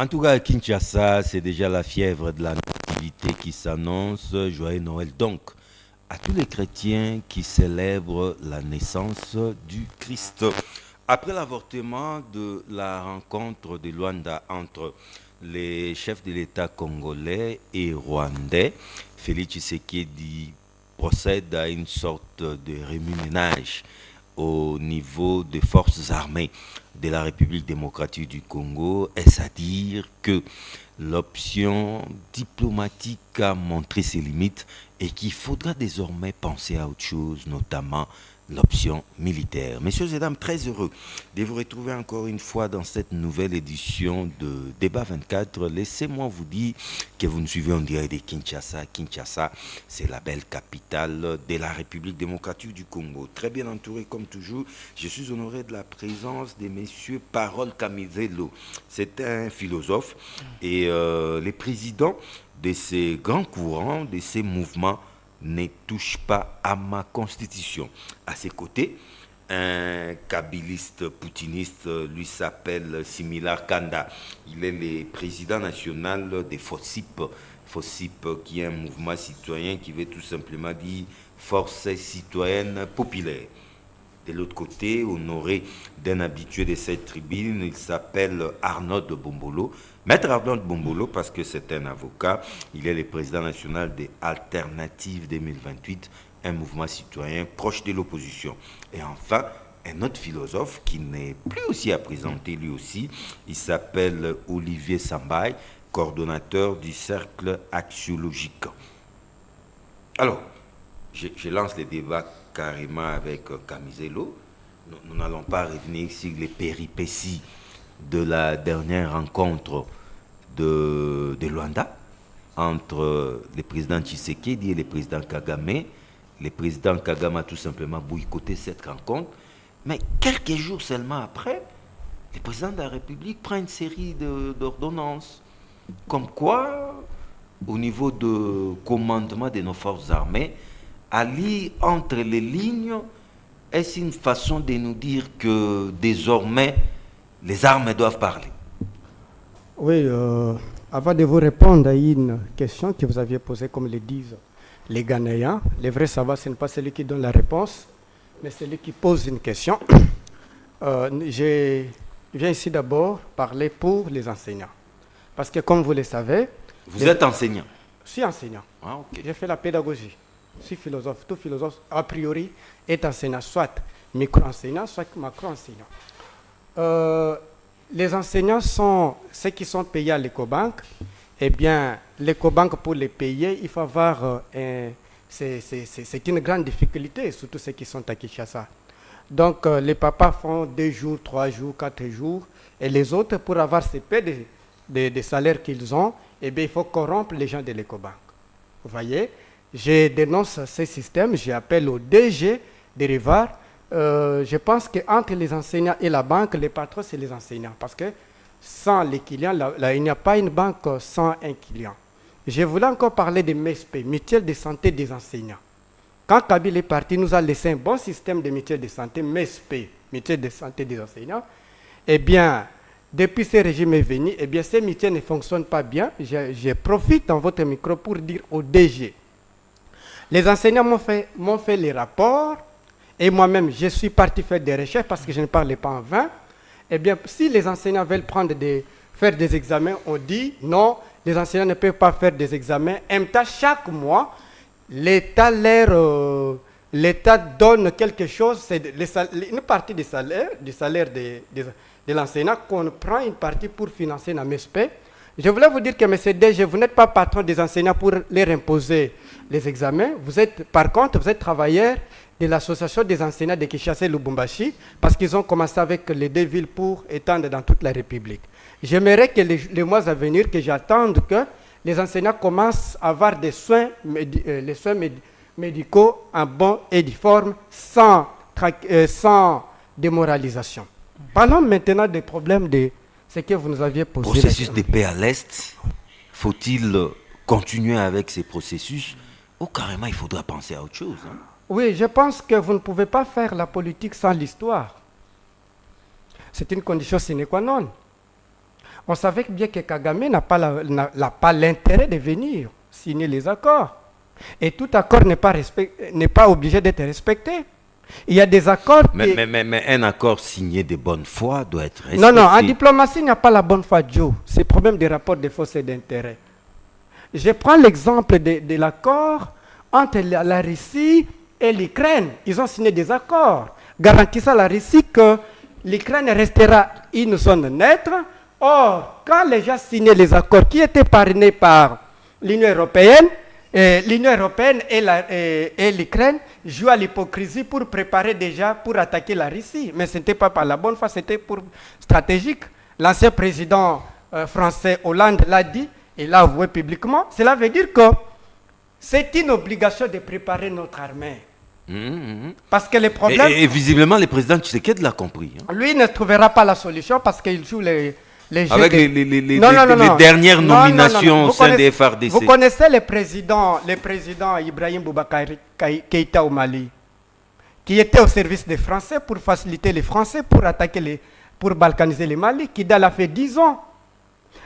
En tout cas, à Kinshasa, c'est déjà la fièvre de la nativité qui s'annonce. Joyeux Noël donc à tous les chrétiens qui célèbrent la naissance du Christ. Après l'avortement de la rencontre de Luanda entre les chefs de l'État congolais et rwandais, Félix Tshisekedi procède à une sorte de remue-ménage au niveau des forces armées de la République démocratique du Congo. Est-ce à dire que l'option diplomatique a montré ses limites et qu'il faudra désormais penser à autre chose, notamment l'option militaire. Messieurs et dames, très heureux de vous retrouver encore une fois dans cette nouvelle édition de Débat 24. Laissez-moi vous dire que vous nous suivez en direct de Kinshasa. Kinshasa, c'est la belle capitale de la République démocratique du Congo. Très bien entouré comme toujours, je suis honoré de la présence de messieurs Parole Camizelo. C'est un philosophe et les présidents de ces grands courants, de ces mouvements ne touche pas à ma constitution. À ses côtés, un kabiliste poutiniste lui s'appelle Similar Kanda. Il est le président national des FOSIP. FOSIP qui est un mouvement citoyen qui veut tout simplement dire Force citoyenne populaire. De l'autre côté, honoré d'un habitué de cette tribune, il s'appelle Arnaud de Bombolo. Maître Arnaud de Bombolo, parce que c'est un avocat, il est le président national des Alternatives 2028, un mouvement citoyen proche de l'opposition. Et enfin, un autre philosophe qui n'est plus aussi à présenter lui aussi, il s'appelle Olivier Sambaï, coordonnateur du cercle axiologique. Alors, je lance le débat carrément avec Camizelo. Nous n'allons pas revenir sur les péripéties de la dernière rencontre de Luanda entre le président Tshisekedi et le président Kagame. Le président Kagame a tout simplement boycotté cette rencontre. Mais quelques jours seulement après, le président de la République prend une série d'ordonnances. Comme quoi, au niveau de commandement de nos forces armées, à lire entre les lignes, est-ce une façon de nous dire que désormais, les armes doivent parler? Oui, avant de vous répondre à une question que vous aviez posée, comme le disent les Ghanéens, le vrai savoir, ce n'est pas celui qui donne la réponse, mais celui qui pose une question. Je viens ici d'abord parler pour les enseignants. Parce que comme vous le savez... Vous êtes enseignant? Je suis enseignant. Ah, okay. J'ai fait la pédagogie. Je suis philosophe. Tout philosophe, a priori, est enseignant, soit micro-enseignant, soit macro-enseignant. Les enseignants sont ceux qui sont payés à l'Ecobank. Eh bien, l'Ecobank, pour les payer, il faut avoir... c'est une grande difficulté, surtout ceux qui sont à Kinshasa. Donc, les papas font 2 jours, 3 jours, 4 jours. Et les autres, pour avoir ces paix des salaires qu'ils ont, eh bien, il faut corrompre les gens de l'Ecobank. Vous voyez? Je dénonce ce système, j'appelle au DG de Rivard. Je pense qu'entre les enseignants et la banque, les patrons, c'est les enseignants. Parce que sans les clients, il n'y a pas une banque sans un client. Je voulais encore parler de MESP, Mutuelle de santé des enseignants. Quand Kabila est parti, nous a laissé un bon système de mutuelle de santé, MESP, Mutuelle de santé des enseignants. Eh bien, depuis ce régime est venu, eh bien, ces mutuelles ne fonctionnent pas bien. Je profite dans votre micro pour dire au DG. Les enseignants m'ont fait les rapports et moi-même, je suis parti faire des recherches parce que je ne parlais pas en vain. Eh bien, si les enseignants veulent faire des examens, on dit non, les enseignants ne peuvent pas faire des examens. En même temps, chaque mois, l'État donne quelque chose, c'est une partie du salaire de l'enseignant qu'on prend une partie pour financer la MESP. Je voulais vous dire que, M. DG, vous n'êtes pas patron des enseignants pour leur imposer les examens. Par contre, vous êtes travailleur de l'association des enseignants de Kinshasa et Lubumbashi parce qu'ils ont commencé avec les 2 villes pour étendre dans toute la République. J'aimerais que les mois à venir, que j'attende que les enseignants commencent à avoir des soins, les soins médicaux en bon et due forme sans démoralisation. Parlons maintenant des problèmes de ce que vous nous aviez posé. Processus de paix à l'Est, faut-il continuer avec ces processus ou carrément il faudra penser à autre chose, hein? Oui, je pense que vous ne pouvez pas faire la politique sans l'histoire. C'est une condition sine qua non. On savait bien que Kagame n'a pas l'intérêt de venir signer les accords. Et tout accord n'est pas obligé d'être respecté. Il y a des accords mais un accord signé de bonne foi doit être respecté. Non, en diplomatie, il n'y a pas la bonne foi, Joe. C'est le problème des rapports de force et d'intérêt. Je prends l'exemple de l'accord entre la Russie et l'Ukraine. Ils ont signé des accords garantissant à la Russie que l'Ukraine restera une zone neutre. Or, quand les gens signaient les accords qui étaient parrainés par l'Union européenne et l'Ukraine jouent à l'hypocrisie pour préparer déjà pour attaquer la Russie. Mais ce n'était pas par la bonne foi, c'était pour stratégique. L'ancien président français Hollande l'a dit et l'a avoué publiquement. Cela veut dire que c'est une obligation de préparer notre armée. Parce que les problèmes... Et visiblement, le président Tshisekedi l'a compris. Lui ne trouvera pas la solution parce qu'il joue les jeux avec les dernières nominations au sein des FARDC. Vous connaissez le président Ibrahim Boubacar Keïta au Mali, qui était au service des Français pour faciliter les Français, pour balkaniser les Mali, qui l'a fait 10 ans.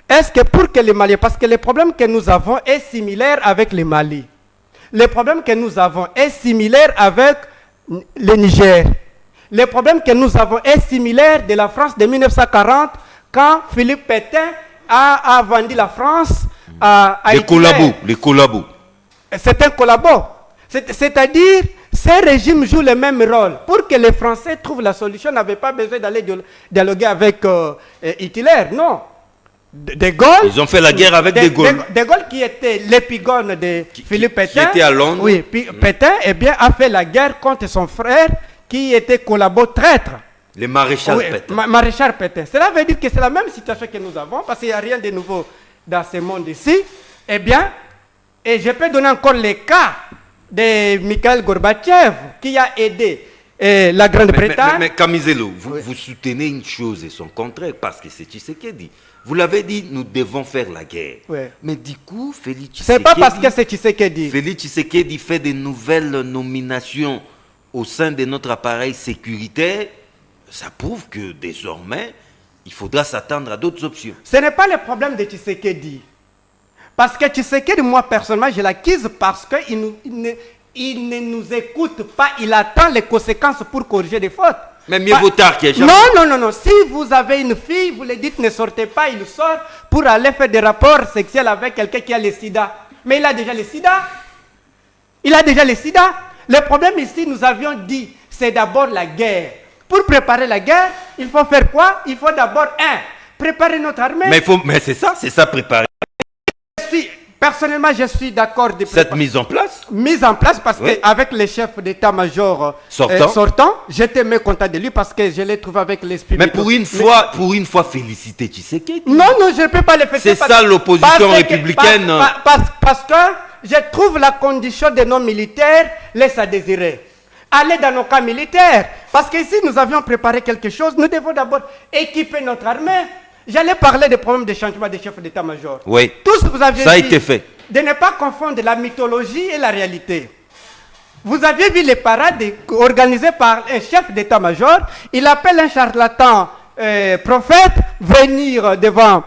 Est-ce que pour que les Maliens, parce que le problème que nous avons est similaire avec les Mali. Le problème que nous avons est similaire avec le Niger. Le problème que nous avons est similaire de la France de 1940, quand Philippe Pétain a vendu la France à les collabos. C'est un collabo. C'est-à-dire, ces régimes jouent le même rôle. Pour que les Français trouvent la solution, n'avaient pas besoin d'aller dialoguer avec Hitler, non. De Gaulle. Ils ont fait la guerre avec De Gaulle. De Gaulle, qui était l'épigone de Philippe Pétain. Qui était à Londres. Oui, Pétain a fait la guerre contre son frère, qui était collabo traître. Le maréchal Pétain. Maréchal Pétain. Cela veut dire que c'est la même situation que nous avons, parce qu'il n'y a rien de nouveau dans ce monde ici. Eh bien, et je peux donner encore le cas de Mikhail Gorbatchev, qui a aidé la Grande-Bretagne. Mais Kamizelo, vous soutenez une chose et son contraire, parce que c'est Tshisekedi. Vous l'avez dit, nous devons faire la guerre. Oui. Mais du coup, Félix Tshisekedi... C'est pas parce que c'est Tshisekedi. Félix Tshisekedi fait de nouvelles nominations au sein de notre appareil sécuritaire. Ça prouve que désormais, il faudra s'attendre à d'autres options. Ce n'est pas le problème de Tshisekedi. Parce que Tshisekedi, moi personnellement, je l'acquise parce qu'il ne nous écoute pas. Il attend les conséquences pour corriger des fautes. Mais mieux vaut tard qu'il y ait jamais. Non. Si vous avez une fille, vous lui dites ne sortez pas, il sort pour aller faire des rapports sexuels avec quelqu'un qui a le sida. Mais il a déjà le sida. Le problème ici, nous avions dit, c'est d'abord la guerre. Pour préparer la guerre, il faut faire quoi? Il faut d'abord, préparer notre armée. Mais c'est ça préparer. Personnellement, je suis d'accord. Cette mise en place parce qu'avec les chefs d'état-major sortant, j'étais mécontent de lui parce que je l'ai trouvé avec l'esprit. Mais pour une fois, féliciter Tshisekedi. Non, je ne peux pas le féliciter. C'est ça l'opposition républicaine. Parce que je trouve la condition de nos militaires laisse à désirer. Aller dans nos camps militaires. Parce qu'ici, nous avions préparé quelque chose. Nous devons d'abord équiper notre armée. J'allais parler des problèmes de changement des chefs d'état-major. Oui. Tout ce que vous aviez ça a dit, été fait. De ne pas confondre la mythologie et la réalité. Vous aviez vu les parades organisées par un chef d'état-major. Il appelle un charlatan prophète venir devant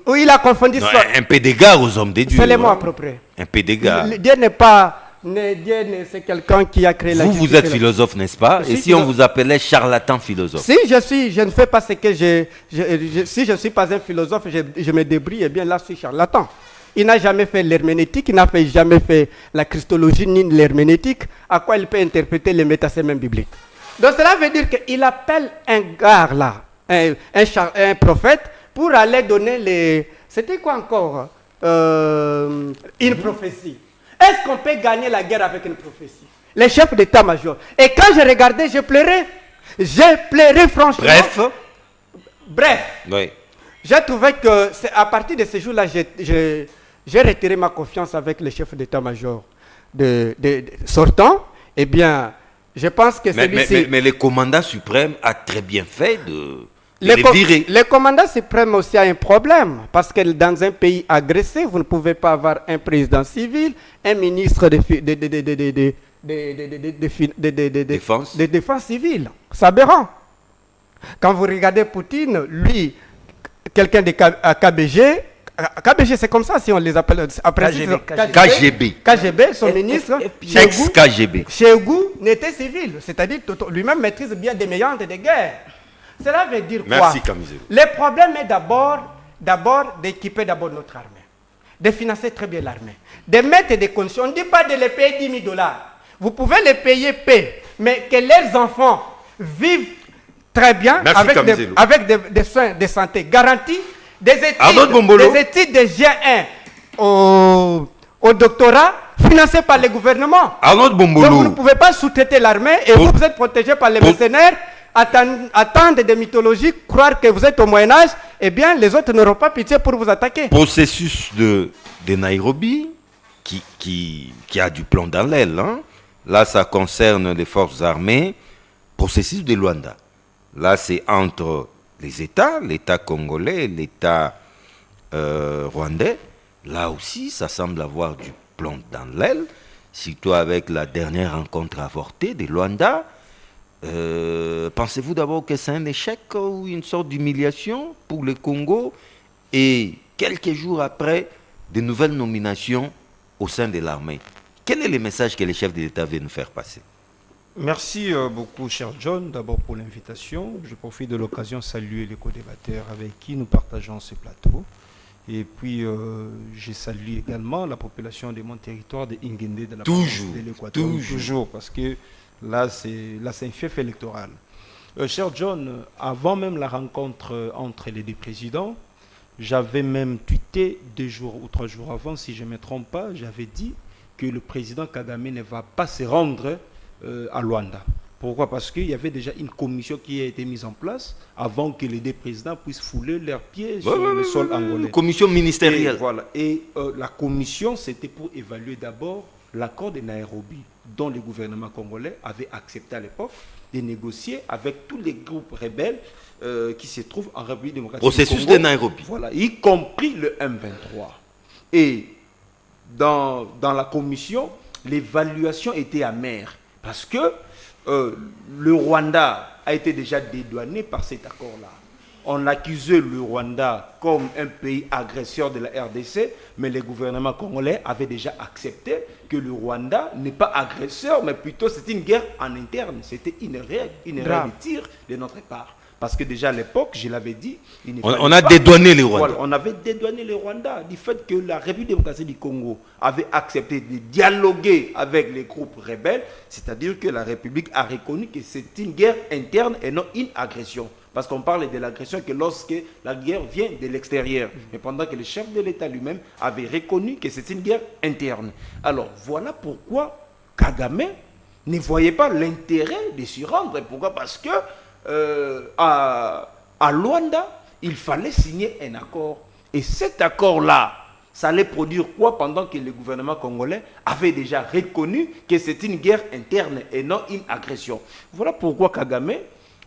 où il a confondu un peu d'égard aux hommes de Dieu. C'est le mot approprié. Un peu d'égard. Dieu n'est pas... c'est quelqu'un qui a créé la justice. Vous êtes philosophe, n'est-ce pas? Et si on vous appelait charlatan philosophe? Si je ne fais pas ce que si je ne suis pas un philosophe, je me débrouille, et bien là, je suis charlatan. Il n'a jamais fait l'herméneutique, il n'a jamais fait la christologie ni l'herméneutique. À quoi il peut interpréter les métasèmes bibliques? Donc cela veut dire qu'il appelle un gars là, un prophète, pour aller donner les... C'était quoi encore? Une prophétie. Est-ce qu'on peut gagner la guerre avec une prophétie? Les chefs d'état-major. Et quand je regardais, je pleurais. J'ai pleuré franchement. Bref. Oui. J'ai trouvé que à partir de ce jour-là, j'ai retiré ma confiance avec les chefs d'état-major sortant. Eh bien, je pense que celui-ci... Mais le commandant suprême a très bien fait de les virer. Le commandant suprême aussi a un problème. Parce que dans un pays agressé, vous ne pouvez pas avoir un président civil, un ministre de défense civile. C'est aberrant. Quand vous regardez Poutine, lui, quelqu'un de KBG. KBG, c'est comme ça si on les appelle. Après, KGB, son ministre, ex-KGB. Chegou n'était civil, c'est-à-dire lui-même maîtrise bien des méandres de guerre. Cela veut dire quoi? Merci, Kamizelo. Le problème est d'abord d'équiper notre armée, de financer très bien l'armée, de mettre des conditions. On ne dit pas de les payer 10 000 $. Vous pouvez les payer paix, mais que leurs enfants vivent très bien. Merci, avec des soins de santé garantis. Des études de G1 au doctorat financées par le gouvernement. Donc vous ne pouvez pas sous-traiter l'armée et vous êtes protégé par les mercenaires, attendre des mythologies, croire que vous êtes au Moyen-Âge, eh bien les autres n'auront pas pitié pour vous attaquer. Processus de Nairobi qui a du plomb dans l'aile. Hein? Là, ça concerne les forces armées. Processus de Luanda. Là, c'est entre les États, l'État congolais, l'État rwandais. Là aussi, ça semble avoir du plomb dans l'aile, surtout avec la dernière rencontre avortée de Luanda. Pensez-vous d'abord que c'est un échec ou une sorte d'humiliation pour le Congo? Et quelques jours après, de nouvelles nominations au sein de l'armée. Quel est le message que les chefs de l'État veulent nous faire passer? Merci beaucoup, cher John, d'abord pour l'invitation. Je profite de l'occasion de saluer les co-débatteurs avec qui nous partageons ce plateau. Et puis, je salue également la population de mon territoire de Ingende, de la province de l'Équateur. Toujours, parce que là, c'est un fief électoral. Cher John, avant même la rencontre entre les deux présidents, j'avais même tweeté 2 jours ou 3 jours avant, si je ne me trompe pas, j'avais dit que le président Kagame ne va pas se rendre à Luanda. Pourquoi? Parce qu'il y avait déjà une commission qui a été mise en place avant que les deux présidents puissent fouler leurs pieds sur le sol angolais. Une commission ministérielle. Et la commission, c'était pour évaluer d'abord l'accord de Nairobi, dont le gouvernement congolais avait accepté à l'époque de négocier avec tous les groupes rebelles qui se trouvent en République démocratique du Congo. Processus de Nairobi. Voilà, y compris le M23. Et dans la commission, l'évaluation était amère. Parce que le Rwanda a été déjà dédouané par cet accord-là. On accusait le Rwanda comme un pays agresseur de la RDC, mais le gouvernement congolais avait déjà accepté que le Rwanda n'est pas agresseur, mais plutôt c'est une guerre en interne. C'était une erreur de tir de notre part. Parce que déjà à l'époque, je l'avais dit, on a dédouané les Rwandais. Voilà, on avait dédouané les Rwandais du fait que la République démocratique du Congo avait accepté de dialoguer avec les groupes rebelles, c'est-à-dire que la République a reconnu que c'est une guerre interne et non une agression. Parce qu'on parle de l'agression que lorsque la guerre vient de l'extérieur. Mais pendant que le chef de l'État lui-même avait reconnu que c'est une guerre interne. Alors voilà pourquoi Kagame ne voyait pas l'intérêt de s'y rendre. Pourquoi? Parce que à Luanda, il fallait signer un accord. Et cet accord-là, ça allait produire quoi pendant que le gouvernement congolais avait déjà reconnu que c'est une guerre interne et non une agression. Voilà pourquoi Kagame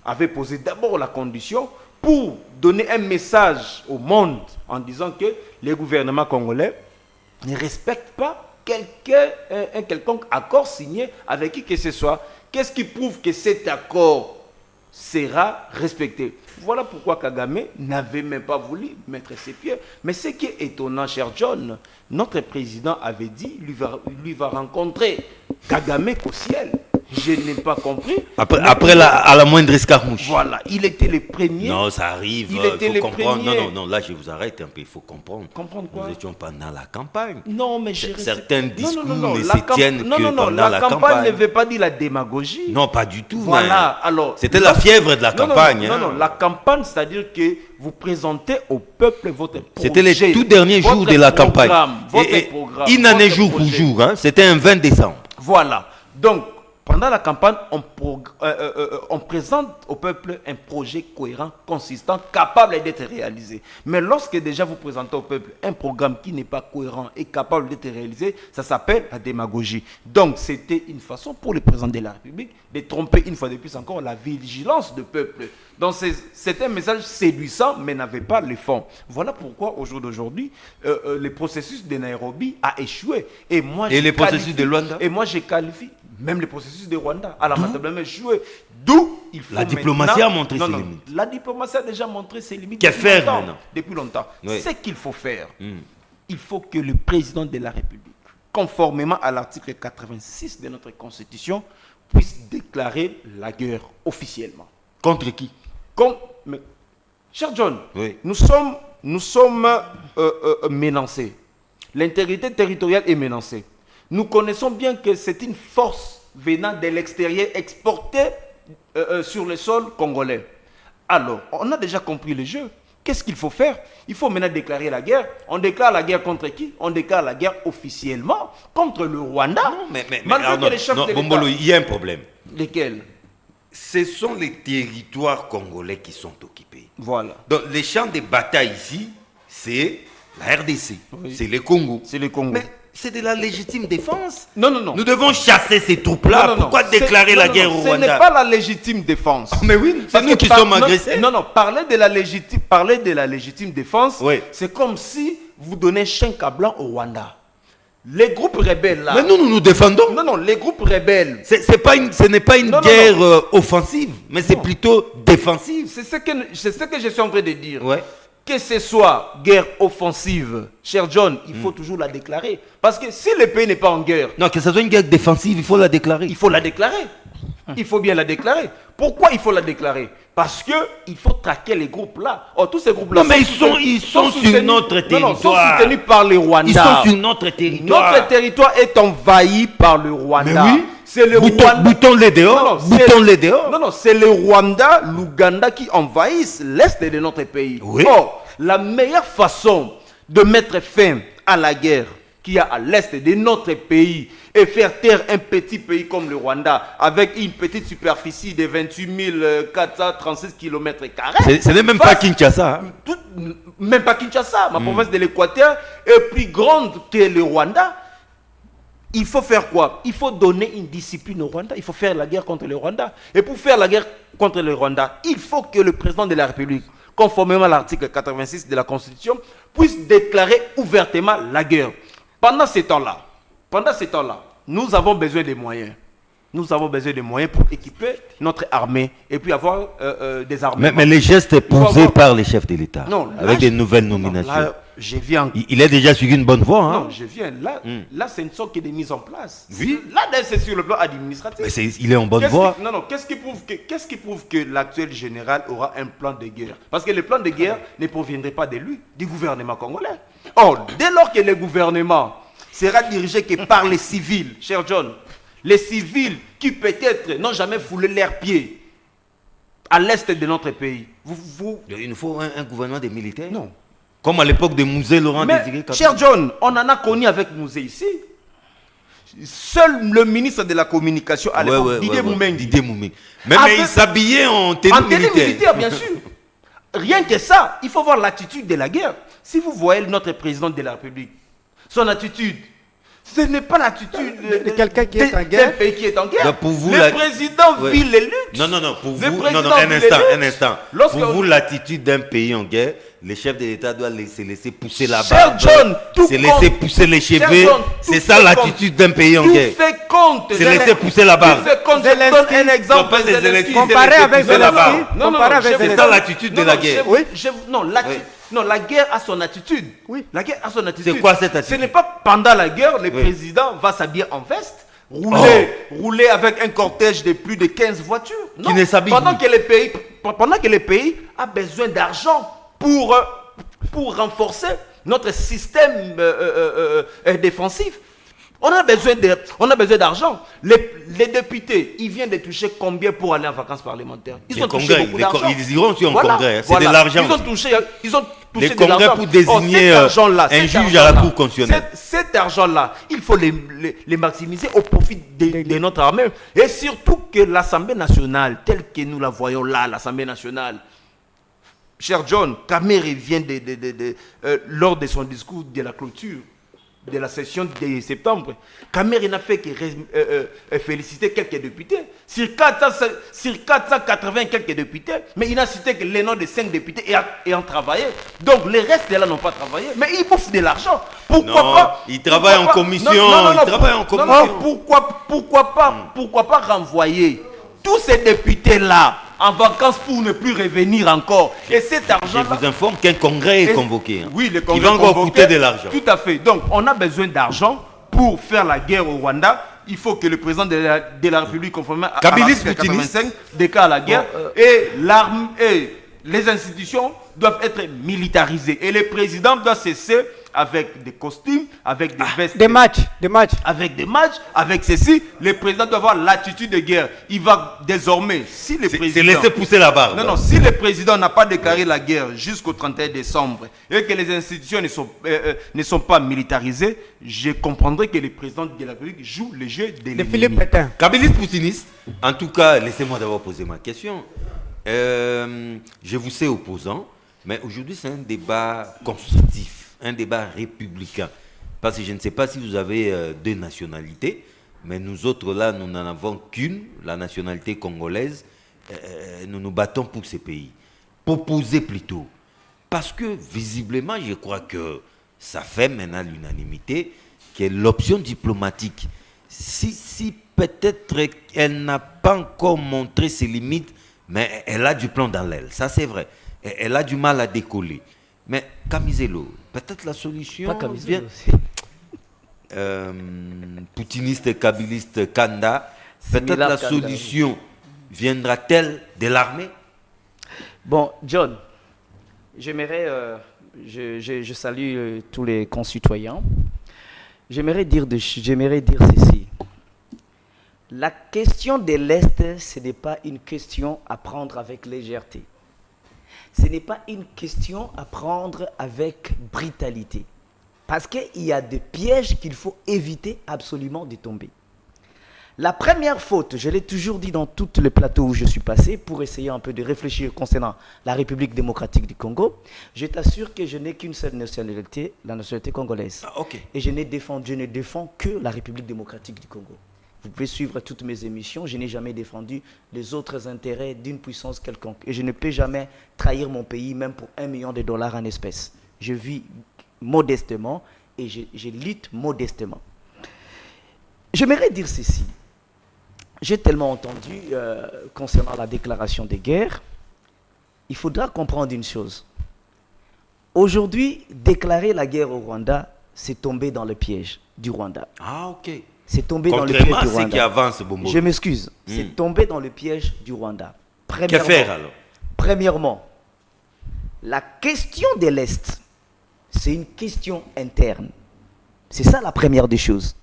avait posé d'abord la condition pour donner un message au monde en disant que le gouvernement congolais ne respecte pas un quelconque accord signé avec qui que ce soit. Qu'est-ce qui prouve que cet accord sera respecté? Voilà pourquoi Kagame n'avait même pas voulu mettre ses pieds. Mais ce qui est étonnant, cher John, notre président avait dit lui va rencontrer Kagame qu'au ciel. Je n'ai pas compris. Après à la moindre escarmouche. Voilà, il était le premier. Non, ça arrive. Il était le comprendre. premier. Non, là je vous arrête un peu. Il faut comprendre. Comprendre quoi? Nous étions pendant la campagne. Non, mais certains discours ne se tiennent que pendant la campagne. Ne veut pas dire la démagogie. Non, pas du tout. Voilà. Alors, c'était la fièvre de la campagne. Non, la campagne, c'est-à-dire que vous présentez au peuple votre projet. C'était les tout derniers jours de la campagne. Votre programme. Il n'en est jour pour jour. Hein. C'était un 20 décembre. Voilà. Donc, pendant la campagne, on présente au peuple un projet cohérent, consistant, capable d'être réalisé. Mais lorsque déjà vous présentez au peuple un programme qui n'est pas cohérent et capable d'être réalisé, ça s'appelle la démagogie. Donc c'était une façon pour le président de la République de tromper une fois de plus encore la vigilance du peuple. Donc c'est un message séduisant mais n'avait pas le fond. Voilà pourquoi au jour d'aujourd'hui, le processus de Nairobi a échoué. Et le processus de Luanda? Et moi je qualifie Même le processus de Rwanda a lamentablement échoué. D'où il faut La diplomatie maintenant- a montré ses limites. La diplomatie a déjà montré ses limites. Que depuis faire longtemps. maintenant? Depuis longtemps. Oui. Ce qu'il faut faire, il faut que le président de la République, conformément à l'article 86 de notre Constitution, puisse déclarer la guerre officiellement. Contre qui? Mais, cher John, Oui. nous sommes menacés. L'intégrité territoriale est menacée. Nous connaissons bien que c'est une force venant de l'extérieur exportée sur le sol congolais. Alors, on a déjà compris le jeu. Qu'est-ce qu'il faut faire? Il faut maintenant déclarer la guerre. On déclare la guerre contre qui? On déclare la guerre officiellement contre le Rwanda. Malgré que les chefs de l'État- Bombolo, il y a un problème. Lesquels? Ce sont les territoires congolais qui sont occupés. Voilà. Donc, les champs de bataille ici, c'est la RDC, c'est le Congo. C'est le Congo. Mais c'est de la légitime défense. Non, non, non. Nous devons chasser ces troupes-là. Non, non, non. Pourquoi C'est- déclarer non, la non, guerre non. au Ce Rwanda? n'est pas la légitime défense. Mais oui, c'est Parce nous que qui par- sommes non, agressés. Non, non, parler de la légitime défense, Oui. c'est comme si vous donnez chien à blanc au Rwanda. Les groupes rebelles là. Mais nous nous défendons. Non, non, les groupes rebelles. Ce n'est pas une Non, non, guerre offensive, mais c'est plutôt défensive. C'est ce que je suis en train de dire. Ouais. Que ce soit guerre offensive, cher John, il faut toujours la déclarer. Parce que si le pays n'est pas en guerre, Non, que ça soit une guerre défensive, il faut la déclarer. il faut la déclarer. Il faut bien la déclarer. Pourquoi il faut la déclarer? Parce que il faut traquer les groupes là. Oh, tous ces groupes là. Non, mais ils sont sur notre Non, non, sont territoire. soutenus par les Rwandais. Ils sont sur notre territoire. Notre territoire est envahi par le Rwanda. Mais oui. C'est le Rwanda. Boutons-les dehors. Non, non, c'est- Boutons-les dehors. Non, non, c'est le Rwanda, l'Ouganda qui envahissent l'est de notre pays. Oui. Or, la meilleure façon de mettre fin à la guerre qu'il y a à l'est de notre pays et faire taire un petit pays comme le Rwanda avec une petite superficie de 28 436 km². Ce n'est même pas Kinshasa. Hein. Même pas Kinshasa. Ma province de l'Équateur est plus grande que le Rwanda. Il faut faire quoi? Il faut donner une discipline au Rwanda. Il faut faire la guerre contre le Rwanda. Et pour faire la guerre contre le Rwanda, il faut que le président de la République, conformément à l'article 86 de la Constitution, puisse déclarer ouvertement la guerre. Pendant ce temps-là, nous avons besoin des moyens. Nous avons besoin de moyens pour équiper notre armée et puis avoir des armées. Mais les gestes posés par les chefs de l'État, Non, là, avec des je- nouvelles non, nominations. là, je viens. Il est déjà sur une bonne voie. Hein. Non, je viens. Là, c'est une sorte qui est mise en place. Oui. Là, c'est sur le plan administratif. Mais il est en bonne voie. Qu'est-ce qui prouve que l'actuel général aura un plan de guerre? Parce que le plan de guerre ne proviendrait pas de lui, du gouvernement congolais. Or, dès lors que le gouvernement sera dirigé que par les civils, cher John, les civils qui peut-être n'ont jamais foulé leurs pieds à l'est de notre pays. Il nous faut un gouvernement des militaires. Non. Comme à l'époque de Mouzé Laurent Mais, Désiré Kabila. cher John, on en a connu avec nous ici. Seul le ministre de la communication à l'époque, Didier Moumengi. Didier Moumengi. Mais Avec- il s'habillait en tenue En tenue militaire. militaire, bien sûr. Rien que ça, il faut voir l'attitude de la guerre. Si vous voyez notre président de la République, son attitude, ce n'est pas l'attitude De quelqu'un qui est en guerre. d'un pays qui est en guerre. Donc pour vous, le président Ouais. vit les luttes. Non, pour Le vous, président un vit instant, les un instant. Lorsque Pour on- vous, l'attitude d'un pays en guerre, les chefs de l'État doivent se laisser pousser la Cher barbe, John, tout se laisser compte. pousser les Cher cheveux. John, C'est tout ça fait l'attitude d'un pays en Tout guerre. fait compte. Se laisser pousser la barbe. Tout fait compte. Je Zelensky. vous donne un exemple. Non, pas des Zelensky, Comparé c'est avec pousser la Zelensky. barbe. Comparé avec je vous C'est Zelensky. ça donne- l'attitude de la guerre. Oui. Non, la guerre a son attitude. Oui. La guerre a son attitude. C'est quoi cette attitude? Ce n'est pas pendant la guerre, le président va s'habiller en veste, rouler avec un cortège de plus de 15 voitures. Non. ne s'habille pendant plus. que le pays a besoin d'argent pour renforcer notre système défensif. On a besoin d'argent. Les députés, ils viennent de toucher combien pour aller en vacances parlementaires? Ils ont touché beaucoup d'argent. Ils iront sur un congrès. C'est de l'argent. Ils ont touché Les de congrès l'argent. pour désigner Cet argent-là, un cet juge à la argent-là, Cour constitutionnelle. Cet argent-là, il faut les maximiser au profit de notre armée. Et surtout que l'Assemblée nationale, telle que nous la voyons là, l'Assemblée nationale, cher John, Kamere vient lors de son discours de la clôture de la session de septembre, Kamer n'a fait que féliciter quelques députés. Sur 480 quelques députés, mais il n'a cité que les noms de 5 députés ayant travaillé. Donc les restes là n'ont pas travaillé, mais ils bouffent de l'argent. Pourquoi pas? Ils travaillent en commission. Pourquoi pas renvoyer tous ces députés là en vacances pour ne plus revenir encore? Et cet argent. Je vous informe qu'un congrès est convoqué. Oui, le congrès qui va encore coûter de l'argent. Tout à fait. Donc, on a besoin d'argent pour faire la guerre au Rwanda. Il faut que le président de la République, conformément à l'article 85, déclare la guerre. Et l'arme et les institutions doivent être militarisées. Et le président doit cesser avec des costumes, avec des vestes. Des matchs. Avec des matchs, avec ceci. Le président doit avoir l'attitude de guerre. Il va désormais, si le président... C'est laisser pousser la barbe. Non, si le président n'a pas déclaré la guerre jusqu'au 31 décembre et que les institutions ne sont pas militarisées, je comprendrai que le président de la République joue le jeu de l'ennemi. Philippe Pétain. Kabiliste poutiniste, en tout cas, laissez-moi d'abord poser ma question. Je vous sais opposant, mais aujourd'hui c'est un débat constructif. Un débat républicain. Parce que je ne sais pas si vous avez 2 nationalités, mais nous autres là, nous n'en avons qu'une, la nationalité congolaise. Nous nous battons pour ces pays. Proposer plutôt. Parce que visiblement, je crois que ça fait maintenant l'unanimité, que l'option diplomatique, si peut-être elle n'a pas encore montré ses limites, mais elle a du plomb dans l'aile. Ça c'est vrai. Elle a du mal à décoller. Mais Kamizelo, peut-être la solution vient... Poutiniste, kabiliste, Kanda, peut-être la solution viendra-t-elle de l'armée? Bon, John, j'aimerais, je salue tous les concitoyens. J'aimerais dire ceci. La question de l'Est, ce n'est pas une question à prendre avec légèreté. Ce n'est pas une question à prendre avec brutalité. Parce qu'il y a des pièges qu'il faut éviter absolument de tomber. La première faute, je l'ai toujours dit dans tous les plateaux où je suis passé, pour essayer un peu de réfléchir concernant la République démocratique du Congo, je t'assure que je n'ai qu'une seule nationalité, la nationalité congolaise. Ah, okay. Et je ne défends que la République démocratique du Congo. Vous pouvez suivre toutes mes émissions, je n'ai jamais défendu les autres intérêts d'une puissance quelconque. Et je ne peux jamais trahir mon pays, même pour $1 million en espèces. Je vis modestement et je lutte modestement. J'aimerais dire ceci. J'ai tellement entendu concernant la déclaration de guerre. Il faudra comprendre une chose. Aujourd'hui, déclarer la guerre au Rwanda, c'est tomber dans le piège du Rwanda. Ah, ok. C'est tomber dans le piège du Rwanda. Qui avance, Bombo. Je m'excuse. C'est tomber dans le piège du Rwanda. Que faire alors? Premièrement, la question de l'Est, c'est une question interne. C'est ça la première des choses.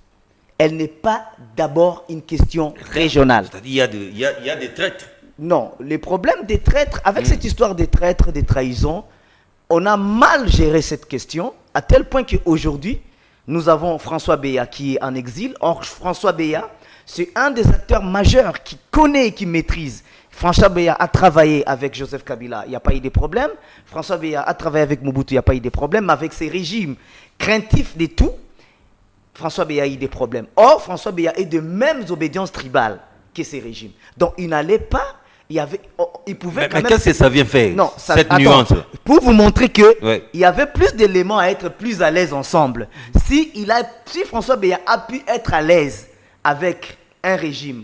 Elle n'est pas d'abord une question régionale. C'est-à-dire il y a des traîtres. Non, le problème des traîtres, avec cette histoire des traîtres, des trahisons, on a mal géré cette question, à tel point qu'aujourd'hui, nous avons François Beya qui est en exil. Or, François Beya, c'est un des acteurs majeurs qui connaît et qui maîtrise. François Beya a travaillé avec Joseph Kabila, il n'y a pas eu de problème. François Beya a travaillé avec Mobutu, il n'y a pas eu de problème. Avec ces régimes craintifs de tout, François Beya a eu des problèmes. Or, François Beya est de mêmes obédiences tribales que ces régimes. Donc, il n'allait pas... Il pouvait mais qu'est-ce que ça vient faire? Non, cette nuance. Pour vous montrer que il y avait plus d'éléments à être plus à l'aise ensemble. Si François Beya a pu être à l'aise avec un régime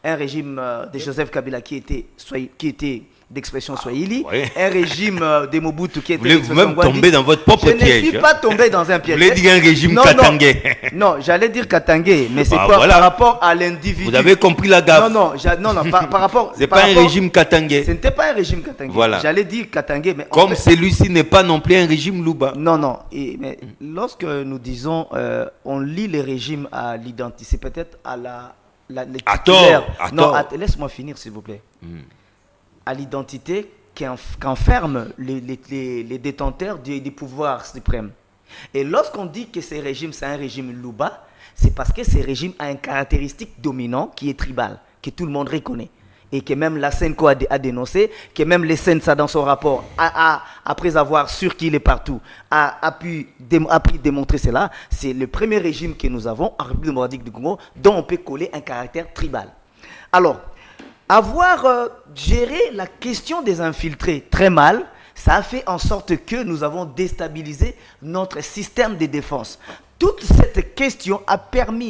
de Joseph Kabila qui était d'expression swahili, un régime de Mobutu qui était d'expression vous-même tomber dans votre propre piège. Je ne suis pas tombé dans un piège. Vous voulez dire un régime katangé? Non, j'allais dire katangé, mais c'est par rapport à l'individu. Vous avez compris la gaffe. Non, par rapport... C'est pas un régime katangé. Ce n'était pas un régime katangé. Voilà. J'allais dire katangé, mais... Comme celui-ci n'est pas non plus un régime louba. Non. Mais lorsque nous disons, on lit les régimes à l'identité, c'est peut-être à à tort. Non, laisse-moi finir, s'il vous plaît. À l'identité qu'enferment les détenteurs des pouvoirs suprêmes. Et lorsqu'on dit que ces régimes, c'est un régime louba, c'est parce que ces régimes ont une caractéristique dominante qui est tribale, que tout le monde reconnaît. et que même la Senko a dénoncé, que même les Sensa dans son rapport, après avoir sûr qu'il est partout, a pu démontrer cela. C'est le premier régime que nous avons en République démocratique du Congo dont on peut coller un caractère tribal. Alors, avoir géré la question des infiltrés très mal, ça a fait en sorte que nous avons déstabilisé notre système de défense. Toute cette question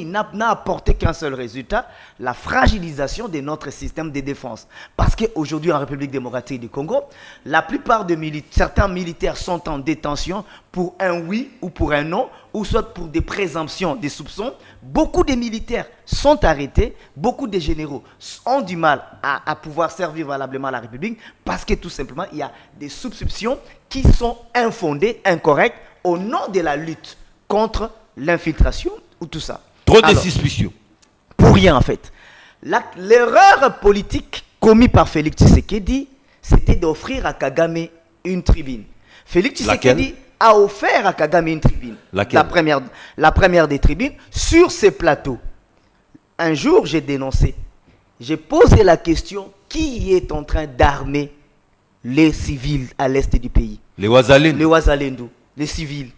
n'a apporté qu'un seul résultat, la fragilisation de notre système de défense. Parce qu'aujourd'hui, en République démocratique du Congo, la plupart de certains militaires sont en détention pour un oui ou pour un non, ou soit pour des présomptions, des soupçons. Beaucoup de militaires sont arrêtés, beaucoup de généraux ont du mal à pouvoir servir valablement la République parce que tout simplement, il y a des soupçons qui sont infondées, incorrectes, au nom de la lutte contre l'infiltration ou tout ça. Trop de suspicions. Pour rien en fait. L'erreur politique commise par Félix Tshisekedi, c'était d'offrir à Kagame une tribune. Félix Tshisekedi a offert à Kagame une tribune. Laquelle? La première des tribunes sur ces plateaux. Un jour, j'ai dénoncé. J'ai posé la question, qui est en train d'armer les civils à l'est du pays? Les Ouazalendou. Les Ouazalendou, les civils.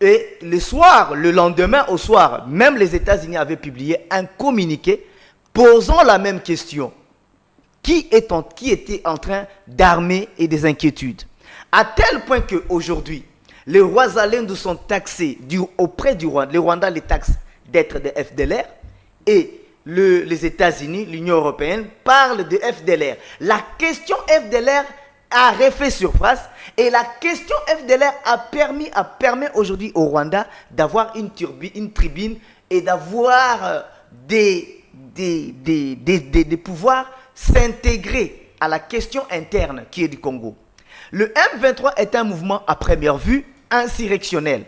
Et le lendemain au soir, même les États-Unis avaient publié un communiqué posant la même question. Qui était en train d'armer et des inquiétudes? À tel point qu'aujourd'hui, les Ouazalendou sont taxés auprès du Rwanda. Le Rwanda les taxe d'être des FDLR et les États-Unis, l'Union européenne, parlent de FDLR. La question FDLR a refait surface et la question FDLR permet aujourd'hui au Rwanda d'avoir une tribune et d'avoir des pouvoirs s'intégrer à la question interne qui est du Congo. Le M23 est un mouvement à première vue insurrectionnel,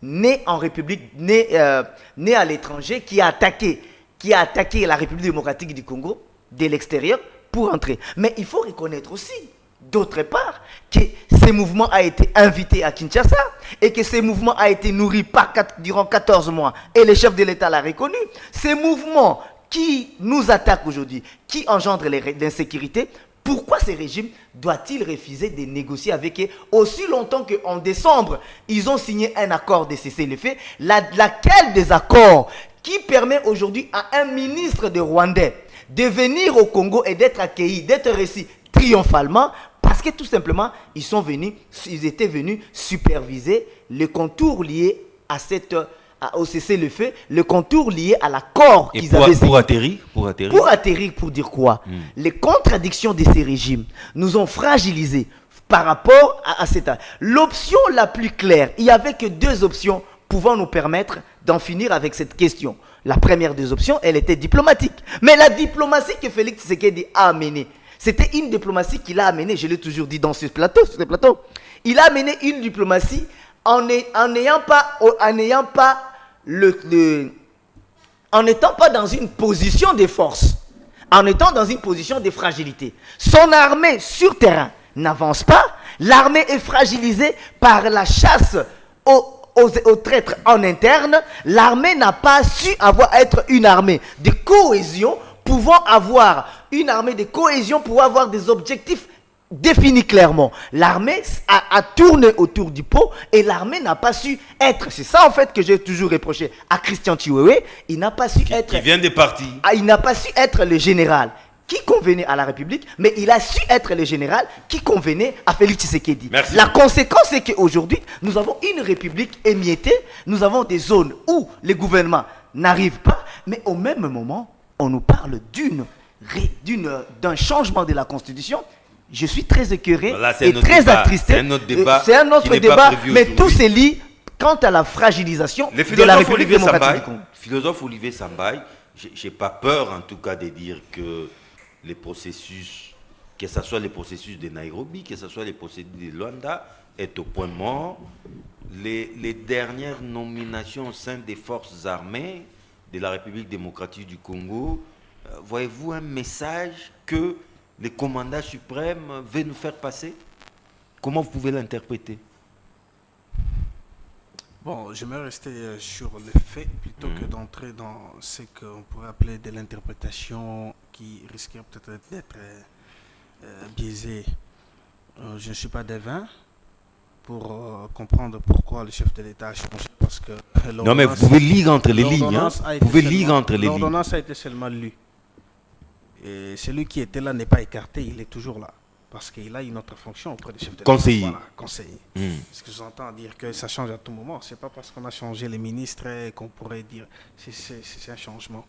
né en République, né à l'étranger, qui a attaqué la République démocratique du Congo de l'extérieur pour entrer. Mais il faut reconnaître aussi, d'autre part, que ce mouvement a été invité à Kinshasa et que ce mouvement a été nourri durant 14 mois et le chef de l'État l'a reconnu. Ces mouvements qui nous attaquent aujourd'hui, qui engendrent l'insécurité, pourquoi ce régime doit-il refuser de négocier avec eux aussi longtemps qu'en décembre, ils ont signé un accord de cessez-le-feu, laquelle des accords qui permet aujourd'hui à un ministre de Rwandais de venir au Congo et d'être accueilli, d'être reçu triomphalement, parce que tout simplement, ils étaient venus superviser les contours liés au cessez-le-feu, le contour lié à l'accord qu'ils avaient signé. Pour atterrir, pour dire quoi? Les contradictions de ces régimes nous ont fragilisés par rapport à cette... L'option la plus claire, il n'y avait que deux options pouvant nous permettre d'en finir avec cette question. La première des options, elle était diplomatique. Mais la diplomatie que Félix Tshisekedi a amenée, c'était une diplomatie qu'il a amenée, je l'ai toujours dit dans ce plateau. Il a amené une diplomatie en n'étant pas dans une position de force, en étant dans une position de fragilité. Son armée sur terrain n'avance pas, l'armée est fragilisée par la chasse aux traîtres en interne, l'armée n'a pas su être une armée de cohésion, pouvant avoir une armée de cohésion pour avoir des objectifs défini clairement. L'armée a tourné autour du pot et l'armée n'a pas su être. C'est ça en fait que j'ai toujours reproché à Christian Chiwewe. Il n'a pas su être. Qui vient des partis. Il n'a pas su être le général qui convenait à la République, mais il a su être le général qui convenait à Félix Tshisekedi. Merci. La conséquence est qu'aujourd'hui, nous avons une République émiettée. Nous avons des zones où les gouvernements n'arrivent pas, mais au même moment, on nous parle d'un changement de la Constitution. Je suis très écœuré et très attristé. C'est un autre débat. C'est un autre débat, mais tout se lie quant à la fragilisation de la République démocratique du Congo. Philosophe Olivier Sambaï, j'ai pas peur en tout cas de dire que les processus, que ce soit les processus de Nairobi, que ce soit les processus de Luanda, est au point mort. Les dernières nominations au sein des forces armées de la République démocratique du Congo, voyez-vous un message que le commandant suprême veut nous faire passer? Comment vous pouvez l'interpréter? Bon, j'aimerais rester sur les faits plutôt que d'entrer dans ce qu'on pourrait appeler de l'interprétation qui risquent peut-être d'être biaisés. Je ne suis pas devin pour comprendre pourquoi le chef de l'État a changé. Parce que Non, mais vous pouvez lire entre les lignes. Hein. l'ordonnance a Vous été pouvez seulement- lire entre les lignes. L'ordonnance a été seulement lue. Et celui qui était là n'est pas écarté, il est toujours là. Parce qu'il a une autre fonction auprès du chef de l'État. Conseiller. Voilà, conseiller. Ce que j'entends dire que ça change à tout moment. C'est pas parce qu'on a changé les ministres qu'on pourrait dire c'est un changement.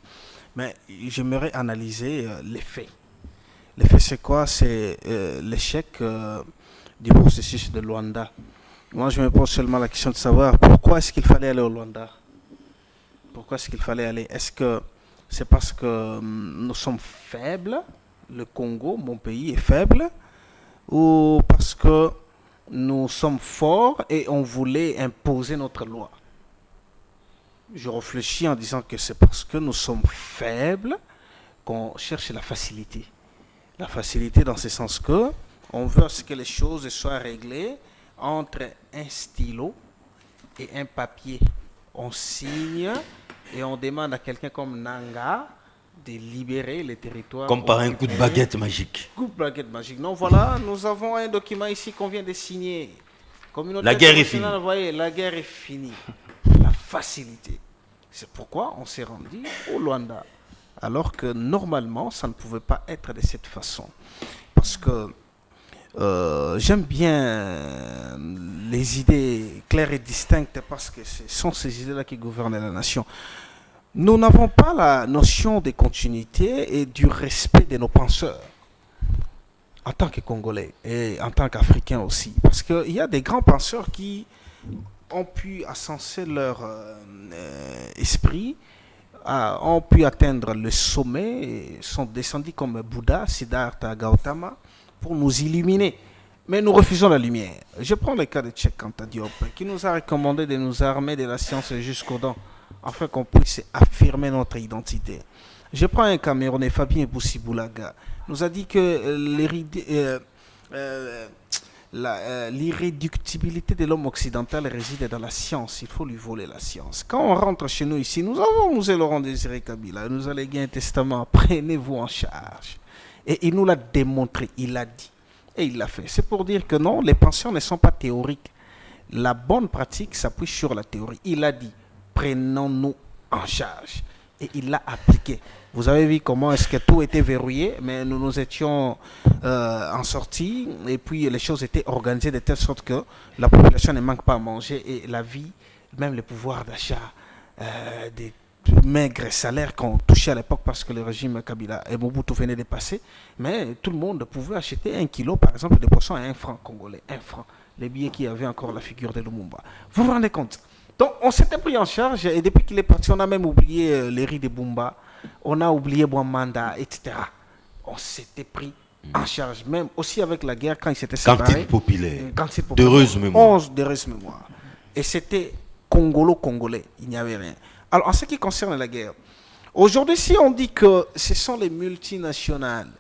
Mais j'aimerais analyser les faits. Les faits, c'est quoi? C'est l'échec du processus de Luanda. Moi, je me pose seulement la question de savoir pourquoi est-ce qu'il fallait aller au Luanda? Pourquoi est-ce qu'il fallait aller? Est-ce que c'est parce que nous sommes faibles? Le Congo, mon pays, est faible? Ou parce que nous sommes forts et on voulait imposer notre loi? Je réfléchis en disant que c'est parce que nous sommes faibles qu'on cherche la facilité. La facilité dans ce sens que on veut à ce que les choses soient réglées entre un stylo et un papier. On signe et on demande à quelqu'un comme Nanga de libérer les territoires. Comme par un coup de occupés. baguette magique. Coup de baguette magique. Non, voilà, nous avons un document ici qu'on vient de signer. Communauté La guerre est internationale, finie. Vous voyez, la guerre est finie. La facilité. C'est pourquoi on s'est rendu au Luanda. Alors que normalement, ça ne pouvait pas être de cette façon. Parce que j'aime bien les idées claires et distinctes parce que ce sont ces idées-là qui gouvernent la nation. Nous n'avons pas la notion de continuité et du respect de nos penseurs en tant que Congolais et en tant qu'Africains aussi. Parce qu'il y a des grands penseurs qui ont pu ascenser leur esprit, ont pu atteindre le sommet, et sont descendus comme Bouddha, Siddhartha Gautama, pour nous illuminer. Mais nous refusons la lumière. Je prends le cas de Cheikh Anta Diop, qui nous a recommandé de nous armer de la science jusqu'aux dents, afin qu'on puisse affirmer notre identité. Je prends un Camerounais, Fabien Boussi-Boulaga, nous a dit que l'irréductibilité de l'homme occidental réside dans la science. Il faut lui voler la science. Quand on rentre chez nous ici, nous avons Moussé Laurent Désiré Kabila, nous a légué un testament, prenez-vous en charge. Et il nous l'a démontré, il l'a dit. Et il l'a fait. C'est pour dire que non, les pensions ne sont pas théoriques. La bonne pratique s'appuie sur la théorie. Il a dit, prenons-nous en charge. Et il l'a appliqué. Vous avez vu comment est-ce que tout était verrouillé, mais nous étions en sortie, et puis les choses étaient organisées de telle sorte que la population ne manque pas à manger, et la vie, même le pouvoir d'achat, des maigres salaires qu'on touchait à l'époque parce que le régime Kabila et Mobutu venait de passer, mais tout le monde pouvait acheter 1 kilo, par exemple, de poisson à 1 franc congolais, 1 franc, les billets qui avaient encore la figure de Lumumba. Vous vous rendez compte? Donc on s'était pris en charge, et depuis qu'il est parti, on a même oublié les riz de Bumba, on a oublié Bouamanda, etc. On s'était pris en charge, même aussi avec la guerre quand il s'était séparé. Cantine populaire. Cantine populaire. D'heureuse mémoire. 11 d'heureuse mémoire. Et c'était congolo-congolais, il n'y avait rien. Alors en ce qui concerne la guerre, aujourd'hui si on dit que ce sont les multinationales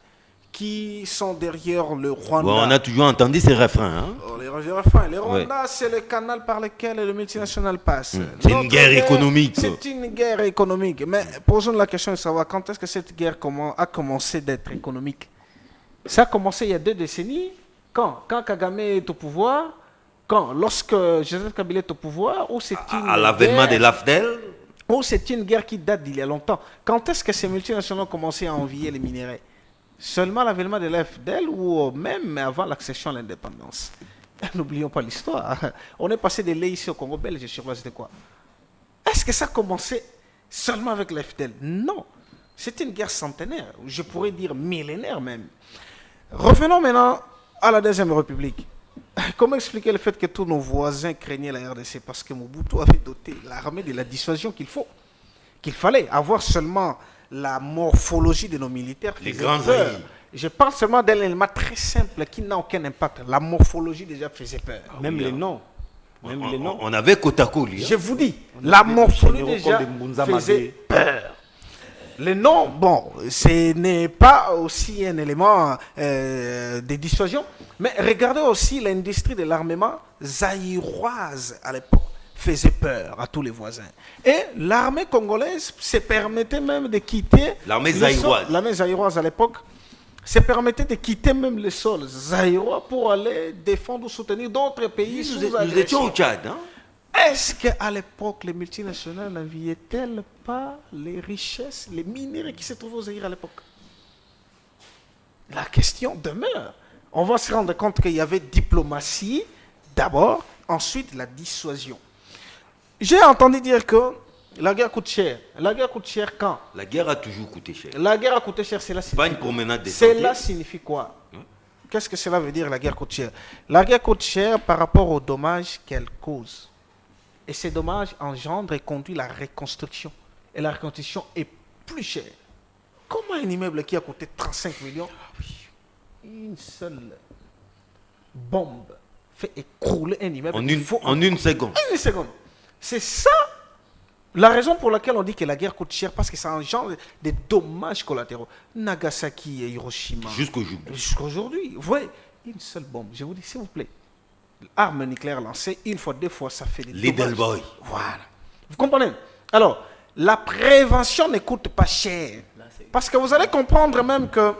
qui sont derrière le Rwanda. Bon, on a toujours entendu ces refrains. Hein? Les refrains. Le Rwanda, c'est le canal par lequel le multinational passe. C'est une Notre guerre économique. C'est une guerre économique. Mais posons la question de savoir quand est-ce que cette guerre a commencé d'être économique. Ça a commencé il y a 2 décennies. Quand Kagame est au pouvoir. Quand? Lorsque Joseph Kabila est au pouvoir. Ou c'est À l'avènement de l'AFDEL. Ou c'est une guerre qui date d'il y a longtemps. Quand est-ce que ces multinationales ont commencé à envier les minéraux? Seulement l'avènement de l'AFDEL ou même avant l'accession à l'indépendance? N'oublions pas l'histoire. On est passé de lait ici au Congo belge sur base de quoi? Est-ce que ça a commencé seulement avec l'AFDEL? Non. C'est une guerre centenaire, je pourrais dire millénaire même. Revenons maintenant à la Deuxième République. Comment expliquer le fait que tous nos voisins craignaient la RDC? Parce que Mobutu avait doté l'armée de la dissuasion qu'il fallait avoir seulement la morphologie de nos militaires. Les faisait grands peur. aïeux. Je parle seulement d'un élément très simple qui n'a aucun impact. La morphologie déjà faisait peur. Même les noms. Même les noms. On avait Kotakoli. Je vous dis, la morphologie généraux déjà comme des Mbunza faisait Madé. peur. Le nom, bon, ce n'est pas aussi un élément de dissuasion, mais regardez aussi l'industrie de l'armement zaïroise à l'époque faisait peur à tous les voisins. Et l'armée congolaise se permettait même de quitter... L'armée le sol- zaïroise. L'armée zaïroise à l'époque se permettait de quitter même le sol zaïrois pour aller défendre ou soutenir d'autres pays sous Nous étions agression. au Tchad. Hein? Est-ce qu'à l'époque, les multinationales n'enviaient-elles pas les richesses, les minerais qui se trouvaient au Zaïre à l'époque? La question demeure. On va se rendre compte qu'il y avait diplomatie d'abord, ensuite la dissuasion. J'ai entendu dire que la guerre coûte cher. La guerre coûte cher quand? La guerre a toujours coûté cher. La guerre a coûté cher, cela C'est pas signifie une promenade de Cela santé. signifie quoi? Qu'est-ce que cela veut dire, la guerre coûte cher? La guerre coûte cher par rapport aux dommages qu'elle cause. Et ces dommages engendrent et conduisent la reconstruction. Et la reconstruction est plus chère. Comment un immeuble qui a coûté 35 millions, une seule bombe fait écrouler un immeuble En une seconde. Une seconde. C'est ça la raison pour laquelle on dit que la guerre coûte cher, parce que ça engendre des dommages collatéraux. Nagasaki et Hiroshima. Jusqu'aujourd'hui. Jusqu'aujourd'hui. Vous voyez, une seule bombe. Je vous dis, s'il vous plaît, arme nucléaire lancée, une fois, deux fois, ça fait des Little dommages. boy. Voilà. Vous comprenez? Alors, la prévention ne coûte pas cher. Parce que vous allez comprendre même que...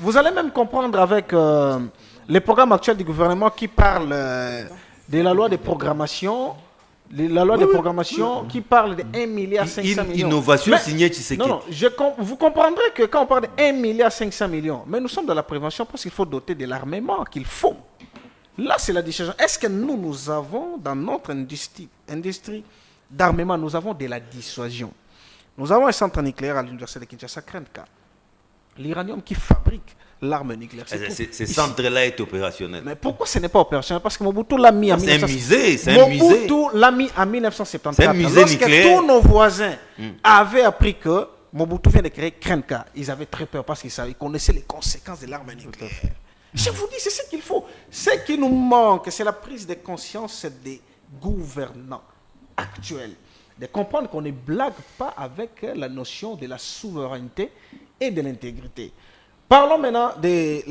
Vous allez même comprendre avec les programmes actuels du gouvernement qui parlent de la loi de programmation... La loi de programmation qui parle de 1,5 milliard millions. Innovation signée Tshisekedi. Non, vous comprendrez que quand on parle de 1,5 milliard, mais nous sommes dans la prévention parce qu'il faut doter de l'armement qu'il faut. Là, c'est la décision. Est-ce que nous avons dans notre industrie d'armement, nous avons de la dissuasion? Nous avons un centre nucléaire à l'université de Kinshasa, Krenka. L'uranium qui fabrique l'arme nucléaire. Ce centre-là est opérationnel. Mais pourquoi ce n'est pas opérationnel? Parce que Mobutu l'a mis en C'est un musée, c'est un musée. Mobutu l'a mis en 1974. C'est un musée nucléaire. Lorsque tous nos voisins avaient appris que Mobutu vient de créer Krenka, ils avaient très peur parce qu'ils connaissaient les conséquences de l'arme nucléaire. Je vous dis, c'est ce qu'il faut. Ce qui nous manque, c'est la prise de conscience des gouvernants actuels. De comprendre qu'on ne blague pas avec la notion de la souveraineté et de l'intégrité. Parlons maintenant de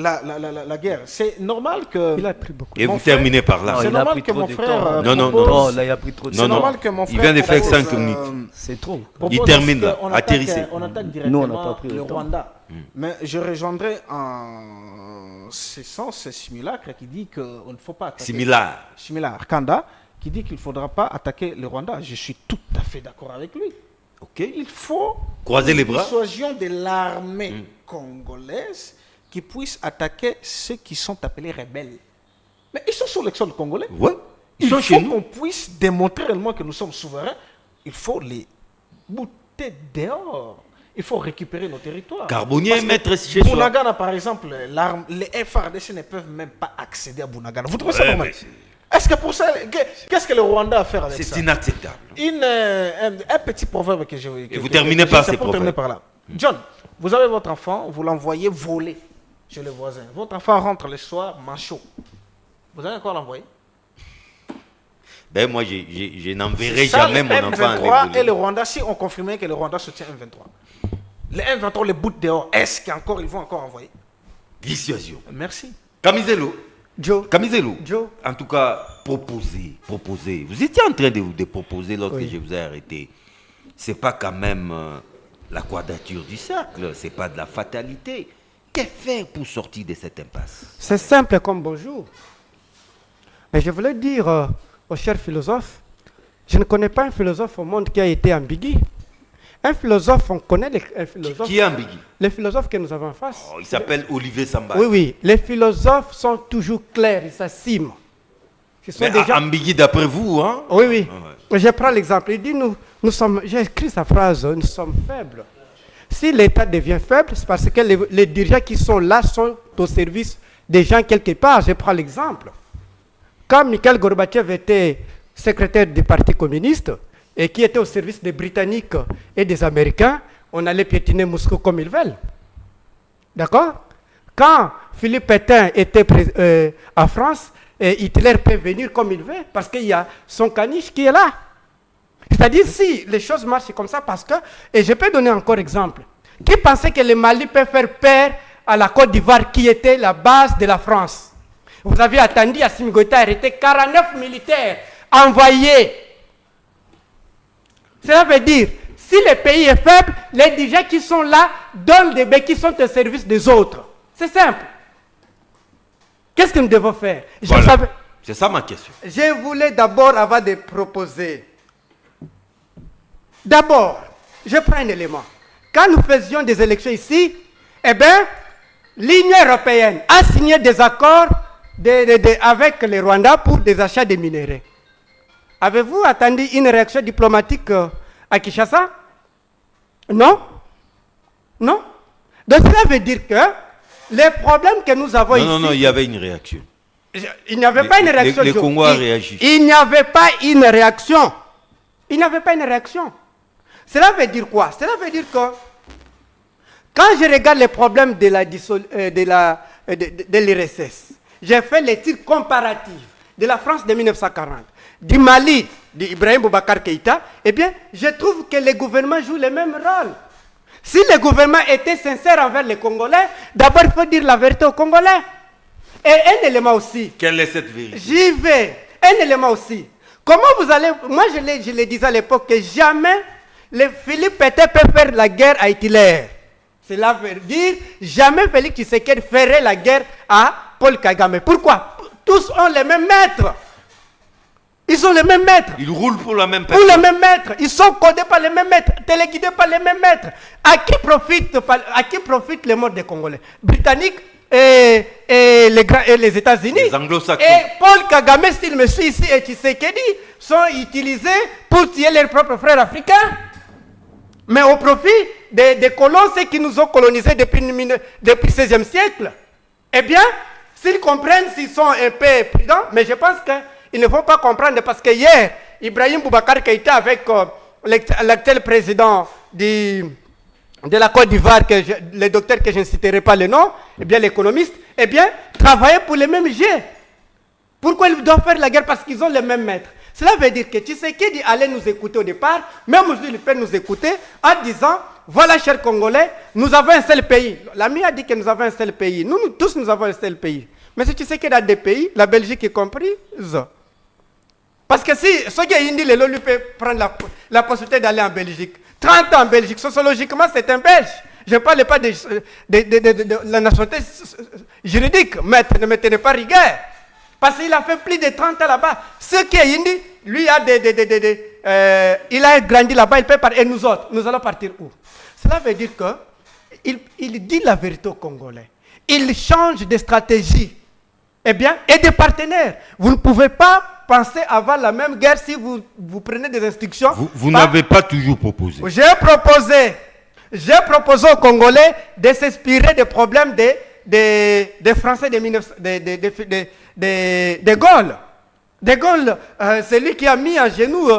la guerre. C'est normal que... Il a pris beaucoup. Et vous terminez par là. C'est il a normal pris que trop mon de frère... temps. Non, non, propose- non. Oh, là, il a pris trop de C'est Non, temps. non. normal que mon Il frère... vient de faire propose, 5 minutes. C'est trop. propose Il termine à ce là. qu'on Atterrissez. on attaque Nous, directement on n'a pas pris le le temps. Rwanda. Mais je rejoindrai en ce sens simulacre qui dit qu'on ne faut pas attaquer... Similaire. Kanda, qui dit qu'il ne faudra pas attaquer le Rwanda. Je suis tout à fait d'accord avec lui. Ok. Il faut Croisez les une bras. dissuasion de l'armée congolaise qui puisse attaquer ceux qui sont appelés rebelles. Mais ils sont sur le sol congolais. Ouais. Ils Il sont faut chez nous. qu'on puisse démontrer réellement que nous sommes souverains. Il faut les bouter dehors. Il faut récupérer nos territoires. Carbonnier Parce que maître chez soi. Bunagana, par exemple, les FRDC ne peuvent même pas accéder à Bunagana. Vous trouvez ça Ouais, normal? mais c'est- Est-ce que pour ça, qu'est-ce que le Rwanda a à faire avec ça? C'est inacceptable. Un petit proverbe que je vais... Et vous terminez par ces pour terminer proverbes. par là. John, vous avez votre enfant, vous l'envoyez voler chez le voisin. Votre enfant rentre le soir, manchot. Vous allez encore l'envoyer? Ben moi, je n'enverrai C'est ça, jamais le mon enfant à M23 et l'évoluer. le Rwanda, si on confirmait que le Rwanda soutient M23. Les M23, les bouts dehors, est-ce qu'ils vont encore envoyer? Dissuasion. Merci. Camiselo. Joe, Camiselo. Joe. En tout cas, proposer. Vous étiez en train de proposer lorsque Oui. je vous ai arrêté. C'est pas quand même la quadrature du cercle. C'est pas de la fatalité. Que faire pour sortir de cette impasse? c'est simple comme bonjour. Mais je voulais dire aux chers philosophes, je ne connais pas un philosophe au monde qui a été ambigu. Un philosophe, on connaît un philosophe. Qui est ambigu? Les philosophes que nous avons en face. Oh, il s'appelle Olivier Samba. Oui, oui. Les philosophes sont toujours clairs, ils s'assument. Ce sont Mais des gens- ambigu d'après vous, hein? Oui, oui. Ah Je prends l'exemple. Il dit, nous sommes, j'ai écrit sa phrase, nous sommes faibles. Si l'État devient faible, c'est parce que les dirigeants qui sont là sont au service des gens quelque part. Je prends l'exemple. Quand Mikhail Gorbatchev était secrétaire du Parti communiste et qui était au service des Britanniques et des Américains, on allait piétiner Moscou comme ils veulent. D'accord? Quand Philippe Pétain était en France, Hitler peut venir comme il veut parce qu'il y a son caniche qui est là. C'est-à-dire si les choses marchent comme ça parce que, et je peux donner encore exemple, qui pensait que le Mali peut faire peur à la Côte d'Ivoire qui était la base de la France? Vous avez attendu Assimi Goïta arrêter 49 militaires envoyés Cela veut dire, si le pays est faible, les dirigeants qui sont là donnent des béquilles qui sont au service des autres. C'est simple. Qu'est-ce que nous devons faire? Voilà. C'est ça ma question. Je voulais d'abord avoir des proposés. D'abord, je prends un élément. Quand nous faisions des élections ici, eh bien, l'Union européenne a signé des accords avec les Rwandais pour des achats de minerais. Avez-vous attendu une réaction diplomatique à Kinshasa? Non? Non? Donc cela veut dire que les problèmes que nous avons ici... Non, il y avait une réaction. Il n'y avait pas une réaction. Les Congolais ont réagi. Il n'y avait pas une réaction. Il n'y avait pas une réaction. Cela veut dire quoi? Cela veut dire que quand je regarde les problèmes de l'URSS, j'ai fait l'étude comparative de la France de 1940, du Mali, d'Ibrahim Boubacar Keïta, eh bien, je trouve que les gouvernements jouent le même rôle. Si le gouvernement était sincère envers les Congolais, d'abord il faut dire la vérité aux Congolais. Et un élément aussi. Quelle est cette vérité? J'y vais. Un élément aussi. Comment vous allez... Moi, je le disais à l'époque que jamais Philippe Pétain peut faire la guerre à Hitler. Cela veut dire jamais Félix Tshisekedi ferait la guerre à Paul Kagame. Pourquoi? Tous ont les mêmes maîtres. Ils ont les mêmes maîtres. Ils roulent pour la même personne. Pour les mêmes maîtres. Ils sont codés par les mêmes maîtres, téléguidés par les mêmes maîtres. À qui profitent les morts des Congolais? Britanniques et les États-Unis. Les anglo-saxons. Et Paul Kagame, s'il me suit ici, et Tshisekedi sont utilisés pour tuer leurs propres frères africains. Mais au profit des colons, ceux qui nous ont colonisés depuis le XVIe siècle. Eh bien, s'ils comprennent, s'ils sont un peu prudents, mais je pense qu'ils ne vont pas comprendre parce que hier, Ibrahim Boubacar Keïta avec l'actuel président de la Côte d'Ivoire, le docteur que je ne citerai pas le nom, eh bien l'économiste, eh bien, travaillaient pour les mêmes jets. Pourquoi ils doivent faire la guerre? Parce qu'ils ont les mêmes maîtres. Cela veut dire que Tshisekedi allait nous écouter au départ, même aujourd'hui il peut nous écouter en disant, voilà chers Congolais, nous avons un seul pays. L'ami a dit que nous avons un seul pays. Nous tous nous avons un seul pays. Mais si Tshisekedi a des pays, la Belgique est comprise. Parce que si Sogia Indi Lelo lui peut prendre la possibilité d'aller en Belgique, 30 ans en Belgique, sociologiquement c'est un Belge. Je ne parle pas de la nationalité juridique, mais ne me tenez pas rigueur. Parce qu'il a fait plus de 30 ans là-bas. Ce qui est Indi, lui il a grandi là-bas, il peut partir. Et nous autres, nous allons partir où? Cela veut dire qu'il dit la vérité aux Congolais. Il change de stratégie. Eh bien, et des partenaires. Vous ne pouvez pas penser avoir la même guerre si vous prenez des instructions. Vous n'avez pas toujours proposé. J'ai proposé aux Congolais de s'inspirer des problèmes des Français de Gaulle. De Gaulle, c'est lui qui a mis à genoux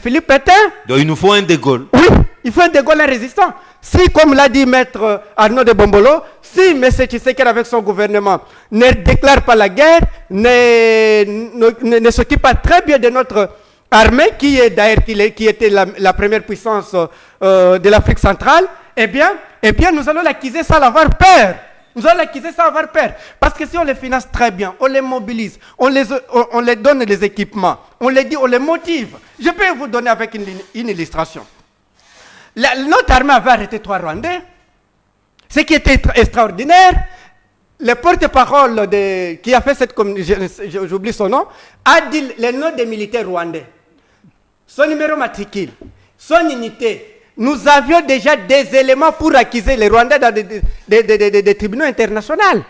Philippe Pétain. Donc il nous faut un de Gaulle. Oui, il faut un de Gaulle résistant. Si, comme l'a dit Maître Arnaud de Bombolo, si M. Tshisekedi avec son gouvernement ne déclare pas la guerre, ne s'occupe pas très bien de notre armée, qui est d'ailleurs qui était la première puissance de l'Afrique centrale, eh bien, nous allons l'acquiser sans avoir peur. Nous allons l'acquiser sans avoir peur. Parce que si on les finance très bien, on les mobilise, on les donne les équipements, on les dit, on les motive. Je peux vous donner avec une illustration. Notre armée avait arrêté 3 Rwandais. Ce qui était extraordinaire, le porte-parole qui a fait cette communication, j'oublie son nom, a dit le nom des militaires rwandais. Son numéro matricule, son unité. Nous avions déjà des éléments pour accuser les Rwandais dans des tribunaux internationaux.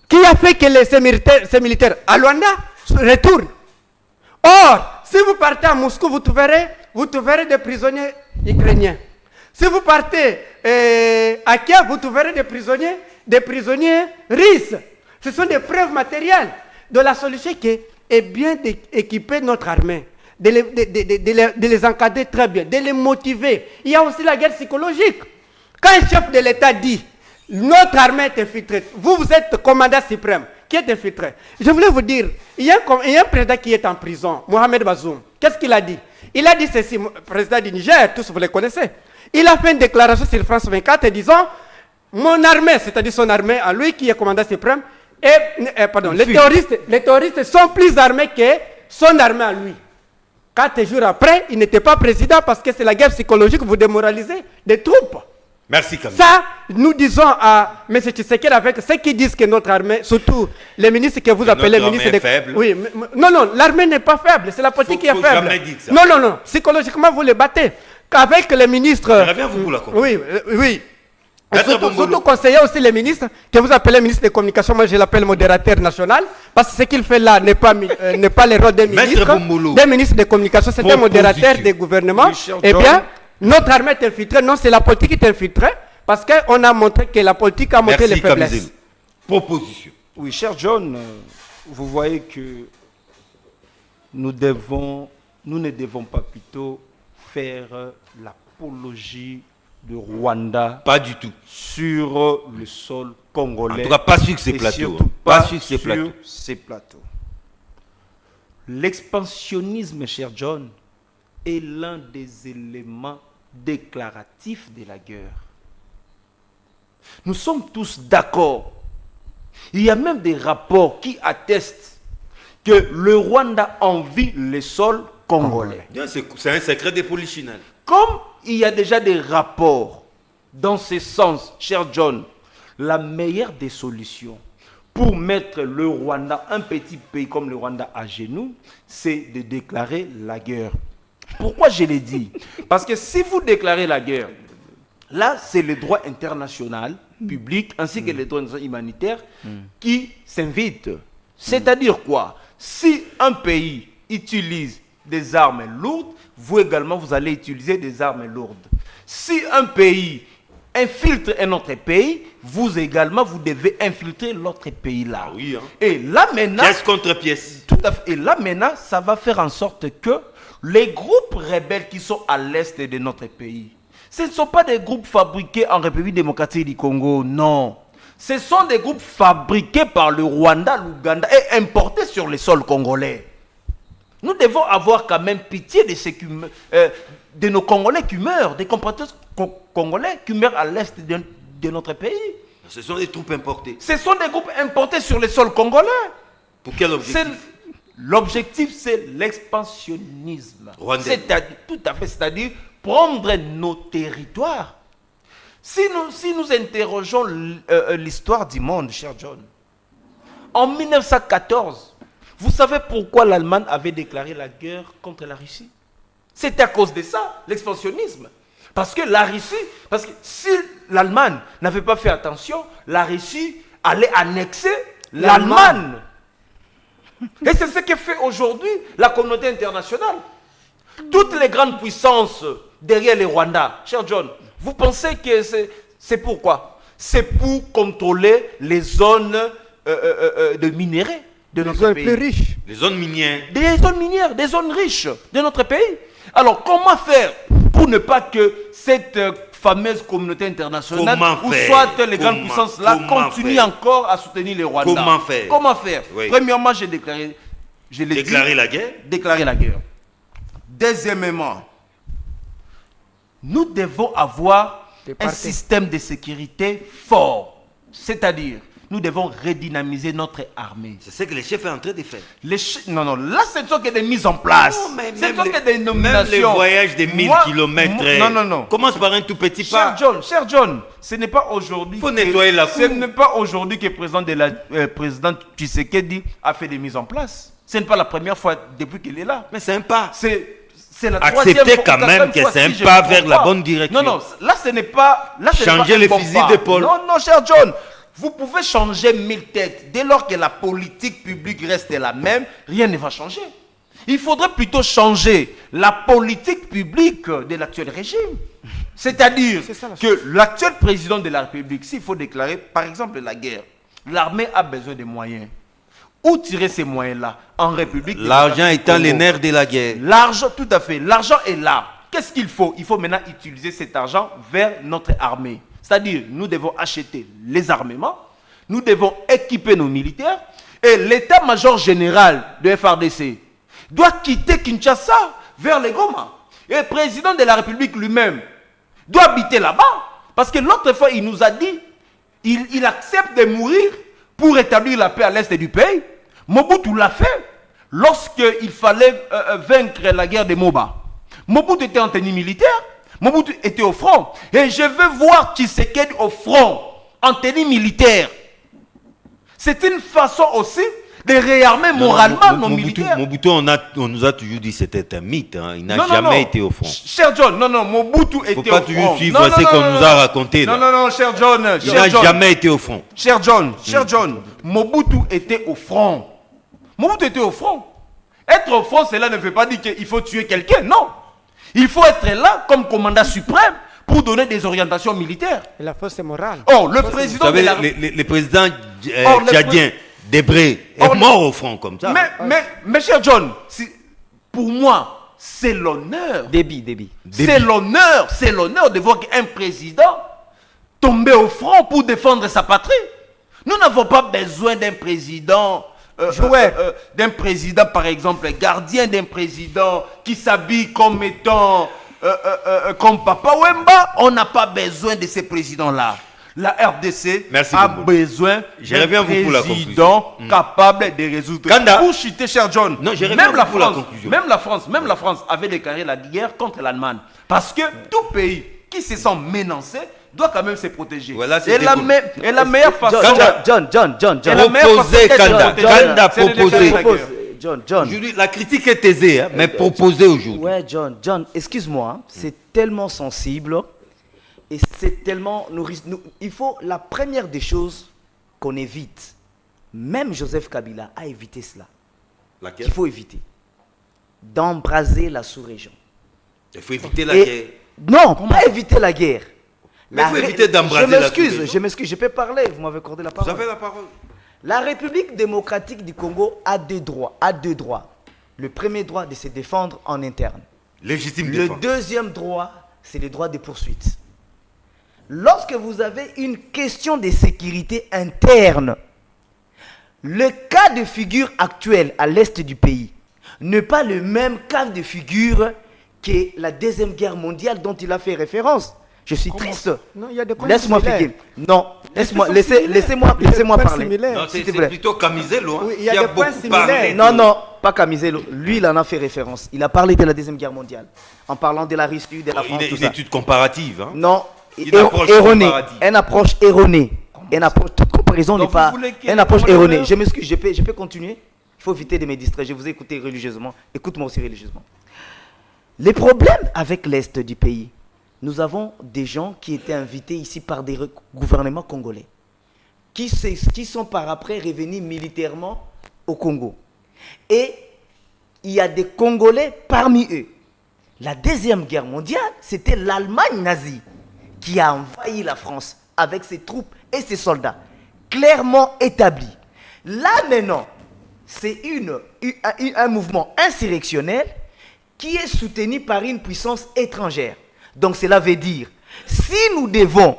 Qui a fait que ces militaires à Luanda retournent? Or, si vous partez à Moscou, vous trouverez des prisonniers ukrainiens. Si vous partez à Kiev, vous trouverez des prisonniers russes. Ce sont des preuves matérielles de la solution qui est bien d'équiper notre armée, de les encadrer très bien, de les motiver. Il y a aussi la guerre psychologique. Quand un chef de l'État dit « Notre armée est infiltrée », vous êtes commandant suprême, qui est infiltré. Je voulais vous dire, il y a un président qui est en prison, Mohamed Bazoum. Qu'est-ce qu'il a dit? Il a dit ceci, président du Niger, tous vous le connaissez. Il a fait une déclaration sur France 24 disant « Mon armée », c'est-à-dire son armée, à lui qui est commandant suprême, les terroristes sont plus armés que son armée à lui. 4 jours après, il n'était pas président parce que c'est la guerre psychologique, vous démoralisez des troupes. Merci Camille. Ça, nous disons à M. Tshisekedi avec ceux qui disent que notre armée, surtout les ministres que vous appelez notre ministres armée est faible. Oui, non, l'armée n'est pas faible, c'est la politique qui est Faut faible. jamais dire ça. Non, psychologiquement vous les battez. Qu'avec les ministres... J'aimerais bien vous la comprendre. Oui. Et Maître surtout, Bombolo. surtout conseiller aussi les ministres, que vous appelez ministre des communications, moi je l'appelle modérateur national, parce que ce qu'il fait là n'est pas le rôle des Maître ministres, Bombolo. des ministres des communications, c'est un modérateur des gouvernements. Michel Eh John. bien, notre armée est infiltrée, non, c'est la politique qui est infiltrée, parce qu'on a montré que la politique a montré les Merci faiblesses. Kamizelu. Proposition. Oui, cher John, vous voyez que nous ne devons pas plutôt faire l'apologie de Rwanda Pas du tout. sur le sol congolais. En tout cas, pas sur ces et plateaux. surtout Pas pas sur ces plateaux. ces plateaux. L'expansionnisme, cher John, est l'un des éléments déclaratifs de la guerre. Nous sommes tous d'accord. Il y a même des rapports qui attestent que le Rwanda envie le sol congolais. Bien, c'est un secret des polichinelles. Comme il y a déjà des rapports dans ce sens, cher John, la meilleure des solutions pour mettre le Rwanda, un petit pays comme le Rwanda, à genoux, c'est de déclarer la guerre. Pourquoi je l'ai dit? Parce que si vous déclarez la guerre, là, c'est le droit international public ainsi que le droit humanitaire qui s'invite. C'est-à-dire quoi? Si un pays utilise des armes lourdes, vous également, vous allez utiliser des armes lourdes. Si un pays infiltre un autre pays, vous également, vous devez infiltrer l'autre pays là. Ah oui, hein. Et là maintenant, Pièce contre pièce. tout à fait. Et là maintenant, ça va faire en sorte que les groupes rebelles qui sont à l'est de notre pays, ce ne sont pas des groupes fabriqués en République démocratique du Congo, non. Ce sont des groupes fabriqués par le Rwanda, l'Ouganda et importés sur le sol congolais. Nous devons avoir quand même pitié de nos Congolais qui meurent, des compatriotes congolais qui meurent à l'est de notre pays. Ce sont des troupes importées. Ce sont des groupes importés sur le sol congolais. Pour quel objectif? L'objectif, c'est l'expansionnisme. Rwandais. Tout à fait, c'est-à-dire prendre nos territoires. Si nous interrogeons l'histoire du monde, cher John, en 1914, vous savez pourquoi l'Allemagne avait déclaré la guerre contre la Russie? C'était à cause de ça, l'expansionnisme. Parce que la Russie, parce que si l'Allemagne n'avait pas fait attention, la Russie allait annexer l'Allemagne. Et c'est ce que fait aujourd'hui la communauté internationale. Toutes les grandes puissances derrière les Rwandais, cher John, vous pensez que c'est pourquoi? C'est pour contrôler les zones de minerais de notre Ils sont pays. plus riches. Les zones minières. Des zones minières, des zones riches de notre pays. Alors, comment faire pour ne pas que cette fameuse communauté internationale, Comment ou faire? soit les grandes Comment- puissances-là, comment continuent faire? encore à soutenir les Rwandais? Comment faire? Comment faire? Oui. Premièrement, j'ai déclaré, je l'ai dit, Déclarer la guerre. déclarer la guerre. Deuxièmement, nous devons avoir Des un partis. système de sécurité fort. C'est-à-dire, nous devons redynamiser notre armée. C'est ce que les chefs sont en train de faire. Non, là, ce ne sont que des mises en place. Non, mais Ce même ne sont les- que des Même nominations. les voyages de 1000 Moi- kilomètres. Non. Commence par un tout petit pas. Cher John, ce n'est pas aujourd'hui. Faut nettoyer la Ce cour. n'est pas aujourd'hui que le président Tshisekedi a fait des mises en place. Ce n'est pas la première fois depuis qu'il est là. Mais c'est un pas. C'est la Acceptez troisième fois, quand ou même quatrième que fois, c'est un si je pas ne me vers trompe la pas. bonne direction. Non, là ce n'est pas. Là, ce n'est Changer pas un les bon fusils pas. d'épaule. Non, cher John. Vous pouvez changer 1000 têtes. Dès lors que la politique publique reste la même, rien ne va changer. Il faudrait plutôt changer la politique publique de l'actuel régime. C'est-à-dire C'est ça, la que l'actuel président de la République, s'il faut déclarer par exemple la guerre, l'armée a besoin de moyens. Où tirer ces moyens-là? En République L'argent démocratique étant du les Congo. nerfs de la guerre. L'argent, tout à fait. L'argent est là. Qu'est-ce qu'il faut? Il faut maintenant utiliser cet argent vers notre armée. C'est-à-dire, nous devons acheter les armements, nous devons équiper nos militaires, et l'état-major général de FRDC doit quitter Kinshasa vers les Goma. Et le président de la République lui-même doit habiter là-bas. Parce que l'autre fois, il nous a dit, il accepte de mourir pour établir la paix à l'est du pays. Mobutu l'a fait. lorsqu'il fallait vaincre la guerre des Moba, Mobutu était en tenue militaire, Mobutu était au front. Et je veux voir Tshisekedi au front, en tenue militaire. C'est une façon aussi de réarmer moralement nos militaires. Mobutu, on nous a toujours dit que c'était un mythe. Hein. Il n'a jamais été au front. Cher John, non, Mobutu était au front. Il ne faut pas toujours suivre ce qu'on nous a raconté. Là. Non, cher John. Il n'a jamais été au front. Cher John, Mobutu était au front. Mobutu était au front. Être au front, cela ne veut pas dire qu'il faut tuer quelqu'un, non. Il faut être là comme commandant suprême pour donner des orientations militaires. Et la force morale. Or, le président... Vous savez, les présidents tchadiens, Debré, est mort au front comme ça. Mais cher John, pour moi, c'est l'honneur. Débit. C'est l'honneur de voir qu'un président tomber au front pour défendre sa patrie. Nous n'avons pas besoin d'un président... d'un président, par exemple, gardien d'un président qui s'habille comme étant comme Papa Wemba. On n'a pas besoin de ces présidents-là. La RDC a besoin d'un président capable de résoudre. Pour chuter, cher John, même la France avait déclaré la guerre contre l'Allemagne. Parce que tout pays qui se sent menacé doit quand même se protéger. Voilà, et la meilleure façon... John. Kanda proposé. John. La critique est aisée, hein, mais proposée aujourd'hui. Ouais, John, excuse-moi, c'est tellement sensible et c'est tellement... il faut, la première des choses qu'on évite, même Joseph Kabila a évité cela. Laquelle? Il faut éviter d'embraser la sous-région. Il faut éviter la guerre. Non, pas éviter la guerre. Mais il faut éviter d'embraser la sous-région. Je m'excuse, je peux parler, vous m'avez accordé la parole. Vous avez la parole. La République démocratique du Congo a deux droits. Le premier droit de se défendre en interne. Légitime défense. Le deuxième droit, c'est le droit de poursuite. Lorsque vous avez une question de sécurité interne, le cas de figure actuel à l'est du pays n'est pas le même cas de figure que la Deuxième Guerre mondiale dont il a fait référence. Je suis triste. Non, il y a des points Laisse-moi similaires. fiquer. Non, laissez-moi parler. Non, c'est plutôt Camiselo Oui, il y qui a a des points beaucoup similaires. parlé. Non, pas Camiselo. Lui, il en a fait référence. Il a parlé de la Deuxième Guerre mondiale. En parlant de la Russie, de la France, tout Une ça. étude comparative. Hein. Non, Une approche erronée. comparative. Une approche erronée. Toute comparaison n'est Donc, pas... vous voulez qu'il y ait Une approche des erronée. voleurs? Je m'excuse, je peux continuer. Il faut éviter de me distraire. Je vous ai écouté religieusement. Écoute-moi aussi religieusement. Les problèmes avec l'Est du pays, nous avons des gens qui étaient invités ici par des gouvernements congolais, qui sont par après revenus militairement au Congo. Et il y a des Congolais parmi eux. La Deuxième Guerre mondiale, c'était l'Allemagne nazie qui a envahi la France avec ses troupes et ses soldats, clairement établis. Là maintenant, c'est un mouvement insurrectionnel qui est soutenu par une puissance étrangère. Donc cela veut dire, si nous devons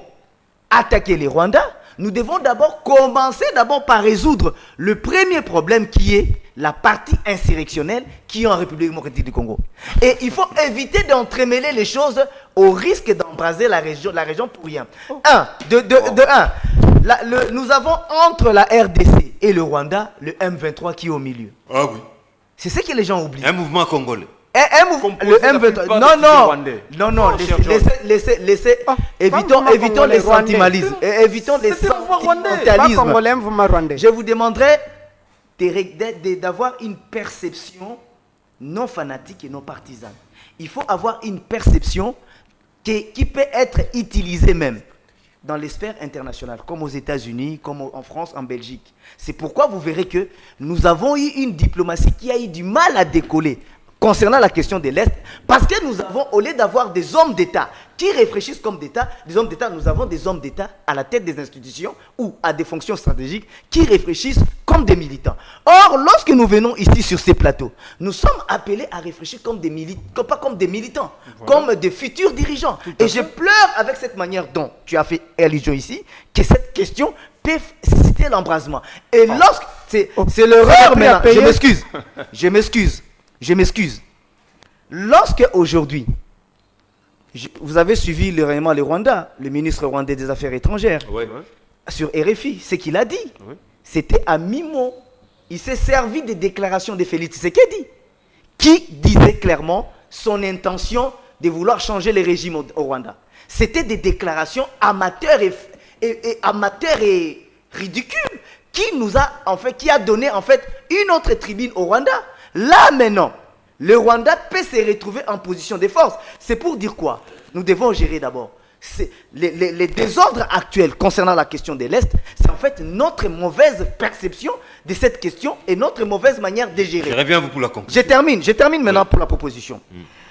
attaquer les Rwandais, nous devons commencer par résoudre le premier problème qui est la partie insurrectionnelle qui est en République démocratique du Congo. Et il faut éviter d'entremêler les choses au risque d'embraser la région pour rien. Nous avons entre la RDC et le Rwanda le M23 qui est au milieu. Ah oui. C'est ce que les gens oublient. Un mouvement congolais. Le M23. Non, évitons les sentimentalismes. Évitons les sentimentalismes. Je vous demanderai d'avoir une perception non fanatique et non partisane. Il faut avoir une perception qui peut être utilisée même dans les sphères internationales, comme aux États-Unis, comme en France, en Belgique. C'est pourquoi vous verrez que nous avons eu une diplomatie qui a eu du mal à décoller concernant la question de l'Est, parce que nous avons, au lieu d'avoir des hommes d'État qui réfléchissent comme d'État, nous avons des hommes d'État à la tête des institutions ou à des fonctions stratégiques qui réfléchissent comme des militants. Or, lorsque nous venons ici sur ces plateaux, nous sommes appelés à réfléchir comme des militants, pas comme des militants, comme des futurs dirigeants. Et je pleure avec cette manière dont tu as fait allusion ici, que cette question peut susciter l'embrasement. Et lorsque... C'est l'erreur maintenant. Je m'excuse. Lorsque aujourd'hui, vous avez suivi le Rwanda, le ministre rwandais des Affaires étrangères, sur RFI, ce qu'il a dit, c'était à mi-mot il s'est servi des déclarations de Félix Tshisekedi, qui disait clairement son intention de vouloir changer le régime au Rwanda. C'était des déclarations amateurs et ridicules qui a donné en fait une autre tribune au Rwanda. Là maintenant, le Rwanda peut se retrouver en position de force. C'est pour dire quoi? Nous devons gérer d'abord. Les désordres actuels concernant la question de l'Est, c'est en fait notre mauvaise perception de cette question et notre mauvaise manière de gérer. Je reviens à vous pour la conclusion. Je termine maintenant pour la proposition.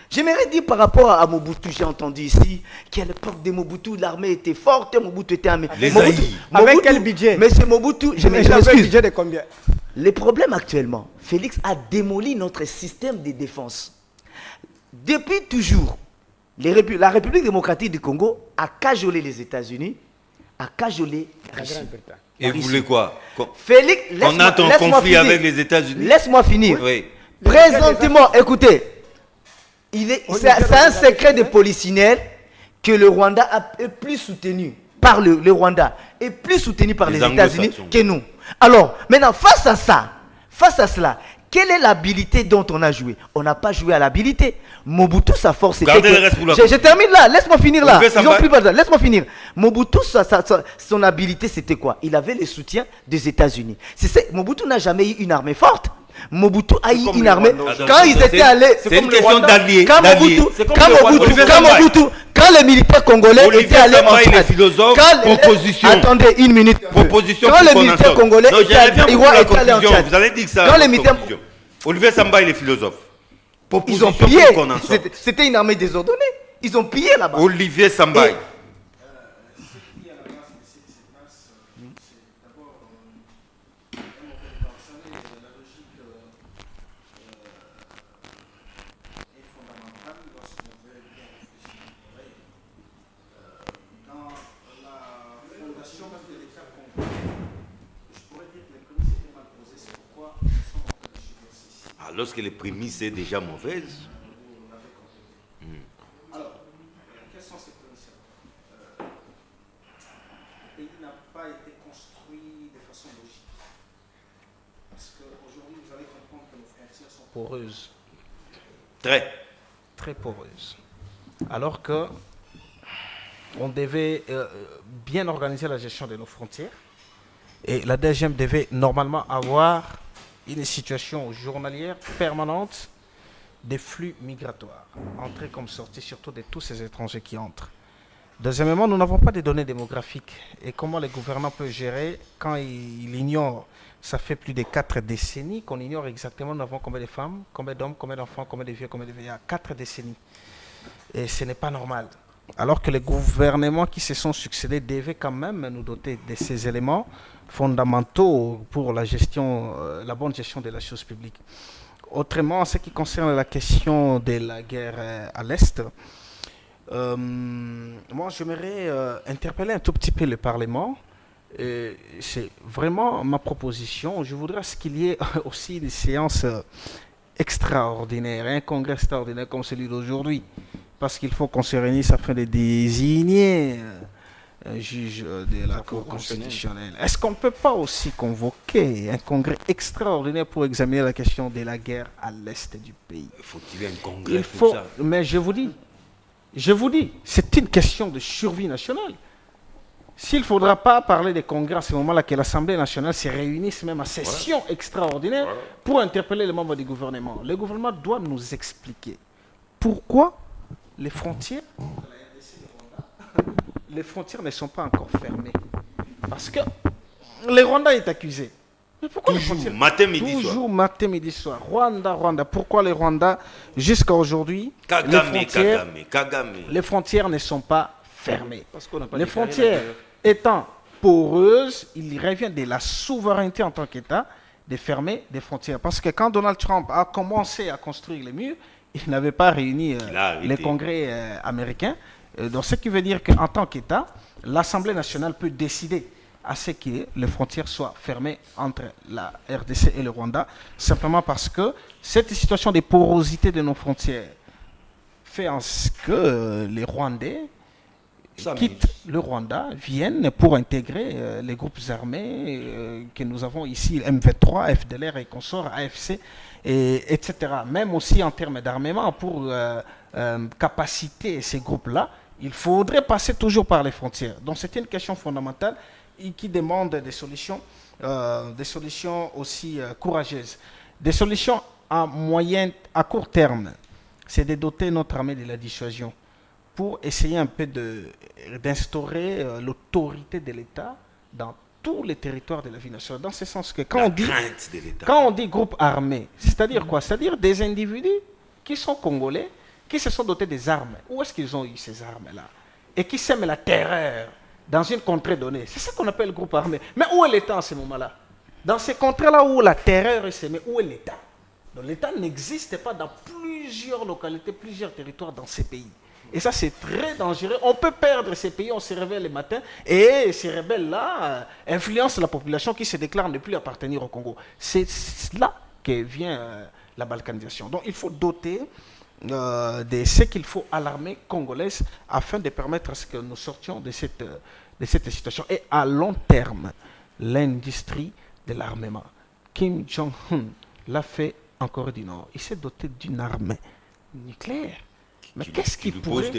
J'aimerais dire par rapport à Mobutu, j'ai entendu ici qu'à l'époque de Mobutu, l'armée était forte, Mobutu était armé. Les Mobutu, Zaïre. Avec quel budget? Monsieur Mobutu, je Avec un m'excuse. budget de combien? Le problème actuellement, Félix a démoli notre système de défense. Depuis toujours, la République démocratique du Congo a cajolé les États-Unis, a cajolé la Russie. Et vous voulez quoi? Félix, On a ton conflit avec les États-Unis. Laisse-moi finir. Oui. Présentement, écoutez, c'est un secret de polichinelle que le Rwanda est plus soutenu par le Rwanda est plus soutenu par les États-Unis que nous. Alors, maintenant, face à cela, quelle est l'habilité dont on a joué? On n'a pas joué à l'habilité. Mobutu, sa force était Gardez le reste pour la je termine là, laisse-moi finir là. Ils ont plus Laisse-moi finir. Mobutu, son habilité, c'était quoi? Il avait le soutien des États-Unis. Mobutu n'a jamais eu une armée forte. Mobutu a eu une armée. Quand ils étaient allés. C'est une question d'alliés. Quand les militaires congolais étaient allés en Tchad. Proposition. Attendez une minute. Proposition. Quand les militaires congolais étaient allés en Tchad. Vous allez dire que ça. Quand les militaires. Olivier Samba, il est philosophe. Ils ont pillé. C'était une armée désordonnée. Ils ont pillé là-bas. Olivier Samba. Lorsque les prémices sont déjà mauvaises. Alors, quelles sont ces prémices? Le pays n'a pas été construit de façon logique. Parce qu'aujourd'hui, vous allez comprendre que nos frontières sont poreuses. Très poreuses. Alors que on devait bien organiser la gestion de nos frontières. Et la DGM devait normalement avoir une situation journalière permanente des flux migratoires, entrée comme sortie, surtout de tous ces étrangers qui entrent. Deuxièmement, nous n'avons pas de données démographiques. Et comment le gouvernement peut gérer quand il ignore, ça fait plus de 4 décennies qu'on ignore exactement nous avons combien de femmes, combien d'hommes, combien d'enfants, combien de vieux, combien de vieillards. 4 décennies. Et ce n'est pas normal. Alors que les gouvernements qui se sont succédés devaient quand même nous doter de ces éléments fondamentaux pour la gestion, la bonne gestion de la chose publique. Autrement, en ce qui concerne la question de la guerre à l'Est, moi j'aimerais interpeller un tout petit peu le Parlement. C'est vraiment ma proposition. Je voudrais qu'il y ait aussi des séances extraordinaires, un congrès extraordinaire comme celui d'aujourd'hui. Parce qu'il faut qu'on se réunisse afin de désigner un juge de la Cour constitutionnelle. Est-ce qu'on ne peut pas aussi convoquer un congrès extraordinaire pour examiner la question de la guerre à l'est du pays? Faut-il un congrès pour ça? Mais je vous dis, c'est une question de survie nationale. S'il ne faudra pas parler des congrès à ce moment-là, que l'Assemblée nationale se réunisse même à session extraordinaire pour interpeller les membres du gouvernement. Le gouvernement doit nous expliquer pourquoi les frontières ne sont pas encore fermées. Parce que le Rwanda est accusé. Mais pourquoi toujours, matin, midi, soir. Toujours matin, midi, soir. Rwanda. Pourquoi le Rwanda, jusqu'à aujourd'hui, les frontières ne sont pas fermées? Les frontières étant poreuses, il revient de la souveraineté en tant qu'État de fermer des frontières. Parce que quand Donald Trump a commencé à construire les murs, il n'avait pas réuni les congrès américains. Donc, ce qui veut dire qu'en tant qu'État, l'Assemblée nationale peut décider à ce que les frontières soient fermées entre la RDC et le Rwanda, simplement parce que cette situation de porosité de nos frontières fait en sorte que les Rwandais quittent le Rwanda, viennent pour intégrer les groupes armés que nous avons ici, M23, FDLR et consorts, AFC, etc. Même aussi en termes d'armement, pour capaciter ces groupes-là, il faudrait passer toujours par les frontières. Donc c'est une question fondamentale qui demande des solutions aussi courageuses. Des solutions à court terme, c'est de doter notre armée de la dissuasion pour essayer un peu d'instaurer l'autorité de l'État dans tous les territoires de la vie nationale. Dans ce sens que quand on dit groupe armé, c'est-à-dire quoi? C'est-à-dire des individus qui sont congolais, qui se sont dotés des armes. Où est-ce qu'ils ont eu ces armes-là? Et qui sèment la terreur dans une contrée donnée. C'est ça qu'on appelle groupe armé. Mais où est l'État en ce moment-là? Dans ces contrées-là où la terreur est sémée, où est l'État? Donc l'État n'existe pas dans plusieurs localités, plusieurs territoires dans ces pays. Et ça, c'est très dangereux. On peut perdre ces pays, on se réveille le matin, et ces rebelles-là influencent la population qui se déclare ne plus appartenir au Congo. C'est là que vient la balkanisation. Donc il faut doter de ce qu'il faut à l'armée congolaise afin de permettre à ce que nous sortions de cette situation. Et à long terme, l'industrie de l'armement. Kim Jong-un l'a fait en Corée du Nord. Il s'est doté d'une armée nucléaire. Mais qu'est-ce qui pourrait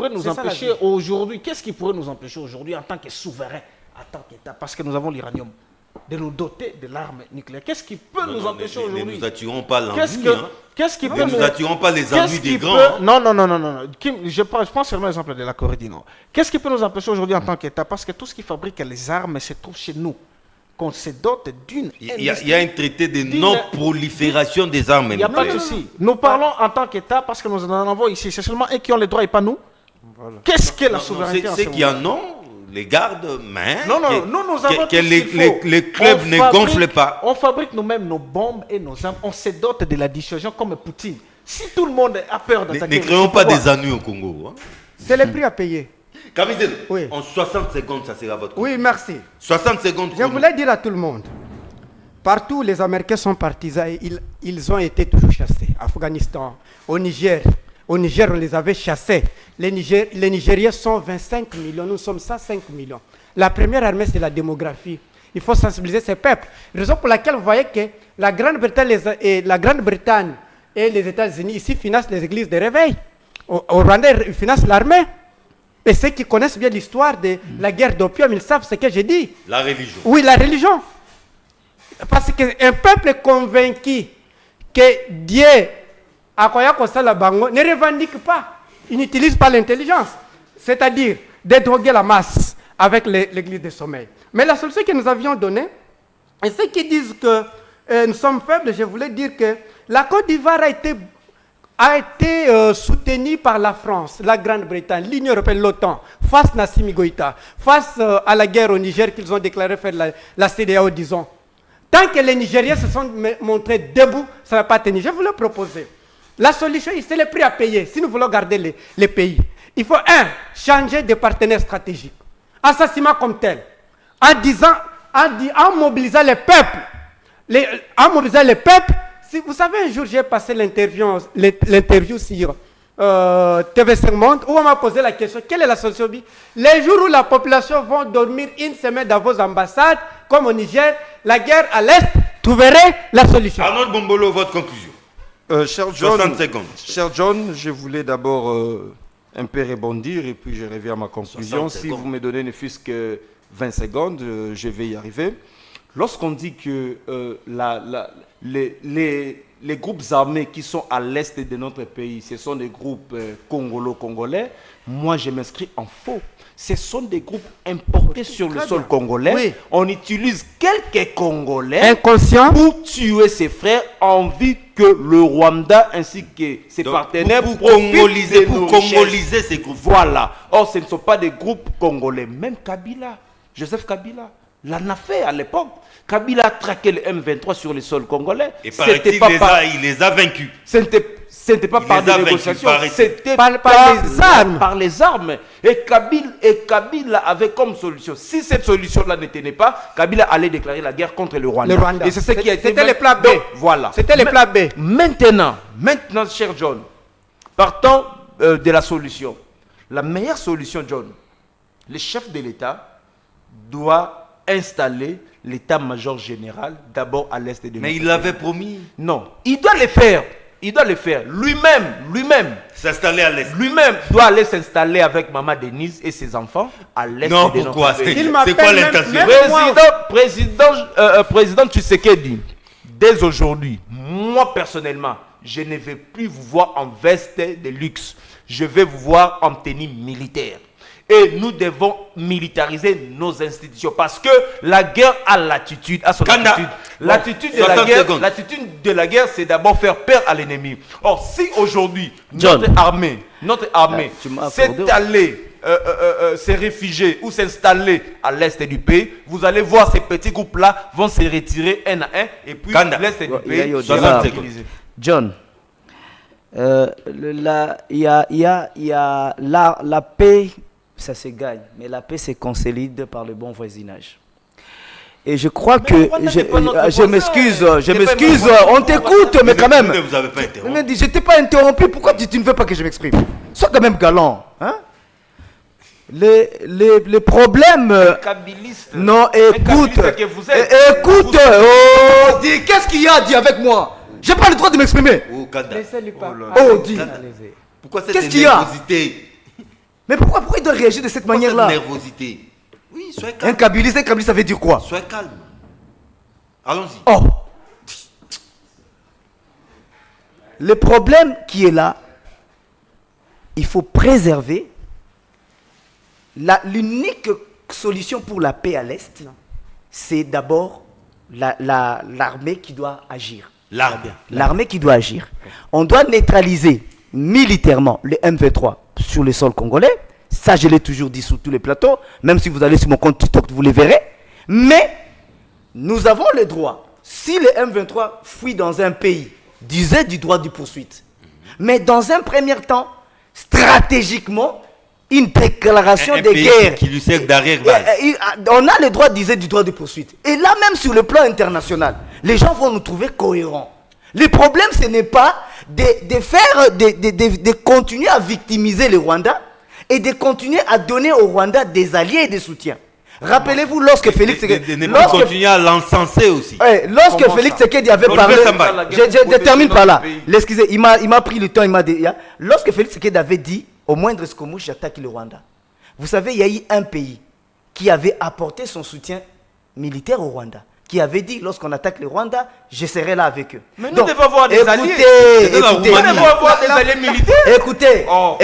nous empêcher aujourd'hui? Qu'est-ce qui pourrait nous empêcher aujourd'hui en tant que souverain, en tant qu'État, parce que nous avons l'uranium, de nous doter de l'arme nucléaire? Qu'est-ce qui peut nous empêcher aujourd'hui? Ne nous attirons pas l'ennui. Ne nous attirons pas les ennuis des grands. Non. Je prends seulement l'exemple de la Corée du Nord. Qu'est-ce qui peut nous empêcher aujourd'hui en tant qu'État? Parce que tout ce qui fabrique les armes se trouve chez nous. Qu'on se dote d'une... Il y a un traité de non-prolifération des armes. Il n'y a pas de souci. Nous parlons en tant qu'État parce que nous en avons ici. C'est seulement eux qui ont les droits et pas nous. Voilà. Qu'est-ce que la souveraineté? Ceux qui en ont les gardent, mais nous avons que les clubs ne gonflent pas. On fabrique nous-mêmes nos bombes et nos armes. On se dote de la dissuasion comme Poutine. Si tout le monde a peur d'attaquer... Ne créons pas des ennuis au Congo. C'est le prix à payer. Kamizelo, oui. En 60 secondes, ça sera votre... Oui, merci. 60 secondes. Je voulais dire à tout le monde, partout les Américains sont partisans et ils ont été toujours chassés. Afghanistan, au Niger, on les avait chassés. Les Nigériens sont 25 millions, nous sommes 105 millions. La première armée, c'est la démographie. Il faut sensibiliser ces peuples. Raison pour laquelle vous voyez que la Grande-Bretagne et les États-Unis ici financent les églises de réveil. Au Rwanda, ils financent l'armée. Et ceux qui connaissent bien l'histoire de la guerre d'opium, ils savent ce que j'ai dit. La religion. Oui, la religion. Parce qu'un peuple convaincu que Dieu ne revendique pas. Il n'utilise pas l'intelligence. C'est-à-dire de droguer la masse avec l'église de sommeil. Mais la solution que nous avions donnée, et ceux qui disent que nous sommes faibles, je voulais dire que la Côte d'Ivoire a été soutenu par la France, la Grande-Bretagne, l'Union européenne, l'OTAN, face à Nassimi Goïta, face à la guerre au Niger qu'ils ont déclaré faire la CEDEAO, disons. Tant que les Nigériens se sont montrés debout, ça ne va pas tenir. Je voulais proposer. La solution, c'est le prix à payer si nous voulons garder les pays. Il faut, changer de partenaire stratégique. Assassinat comme tel. En mobilisant les peuples. Si vous savez, un jour, j'ai passé l'interview sur TV5 Monde où on m'a posé la question, quelle est la solution? Les jours où la population va dormir une semaine dans vos ambassades, comme au Niger, la guerre à l'Est, trouverez la solution. Arnaud Bombolo, votre conclusion. Cher John, 60 secondes. Cher John, je voulais d'abord un peu rebondir et puis je reviens à ma conclusion. Si vous me donnez ne fût-ce que 20 secondes, je vais y arriver. Lorsqu'on dit que les groupes armés qui sont à l'est de notre pays, ce sont des groupes congolais, moi je m'inscris en faux. Ce sont des groupes importés sur le sol congolais. Oui. On utilise quelques Congolais inconscients pour tuer ses frères en vue que le Rwanda ainsi que ses partenaires pour congoliser ces groupes. Voilà. Or, ce ne sont pas des groupes congolais. Même Kabila, Joseph Kabila, l'en a fait à l'époque. Kabila a traqué le M23 sur le sol congolais. Et paraît-il, il les a vaincus. Ce n'était pas par des négociations, c'était par les armes. Par les armes. Et Kabila avait comme solution, si cette solution-là ne tenait pas, Kabila allait déclarer la guerre contre le Rwanda. Et c'est ce qui a été C'était les plats B. Donc, voilà. C'était les plats B. Maintenant, cher John, partons de la solution. La meilleure solution, John, le chef de l'État doit installer l'état-major général d'abord à l'est de Mais notre il l'avait promis. Non, il doit le faire. Il doit le faire. Lui-même S'installer à l'est. doit aller s'installer avec Maman Denise et ses enfants à l'est Non, de pourquoi? notre pays. Il C'est m'appelle quoi même- l'intention? même- Président Tshisekedi, dès aujourd'hui, moi personnellement, je ne vais plus vous voir en veste de luxe. Je vais vous voir en tenue militaire. Et nous devons militariser nos institutions parce que la guerre a l'attitude, a son Kanda. attitude. L'attitude de la 60 guerre, secondes. l'attitude de la guerre, c'est d'abord faire peur à l'ennemi. Or, si aujourd'hui John. notre armée tu m'as s'est accordé. allée se réfugier ou s'installer à l'est du pays, vous allez voir ces petits groupes-là vont se retirer un à un et puis Kanda. l'est du Ouais, il y a pays eu sera 60 sécurisé. John, il y a la paix, ça se gagne, mais la paix se consolide par le bon voisinage. Et je crois que le Rwanda n'est pas notre je voisin. m'excuse, C'est pas notre on voisin. t'écoute, mais quand même. Vous avez pas interrompu. Mais je t'ai pas interrompu, pourquoi tu ne veux pas que je m'exprime? Sois quand même galant, hein? Les problèmes. Kabiliste. Non, écoute. Kabiliste que vous êtes. Écoute, Vous- oh, dis, qu'est-ce qu'il y a, dis avec moi? J'ai pas le droit de m'exprimer. Oh, Kanda. Laissez-lui parler. Oh, dis. Allez-y. Pourquoi cette Qu'est-ce qu'il y a? nervosité? Mais pourquoi il doit réagir de cette Pourquoi cette manière-là? nervosité? Oui, soyez Un calme. Kabylie, ça veut dire quoi? Soyez calme. Allons-y. Oh. Le problème qui est là, il faut préserver l'unique solution pour la paix à l'Est, c'est d'abord l'armée qui doit agir. L'armée. L'armée qui doit agir. On doit neutraliser militairement le M23 sur le sol congolais. Ça, je l'ai toujours dit sur tous les plateaux. Même si vous allez sur mon compte TikTok, vous le verrez. Mais nous avons le droit, si le M23 fuit dans un pays, disait du droit de poursuite. Mais dans un premier temps, stratégiquement, une déclaration Un de pays guerre. qui lui sert d'arrière-base. On a le droit, disait, du droit de poursuite. Et là, même sur le plan international, les gens vont nous trouver cohérents. Le problème, ce n'est pas de continuer à victimiser le Rwanda et de continuer à donner au Rwanda des alliés et des soutiens. Rappelez-vous, lorsque Félix De ne pas continuer à l'encenser aussi. lorsque Comment Félix ça? Tshisekedi avait Olivier parlé, Samba. je termine par là. Pays. Excusez, il m'a pris le temps, il m'a dit, lorsque Félix Tshisekedi avait dit, au moindre escomouche, j'attaque le Rwanda. Vous savez, il y a eu un pays qui avait apporté son soutien militaire au Rwanda, qui avait dit, lorsqu'on attaque le Rwanda, je serai là avec eux. Mais nous devons avoir des alliés. C'est de la écoutez, Nous Roumanie. devons avoir des alliés militaires. écoutez, Oh.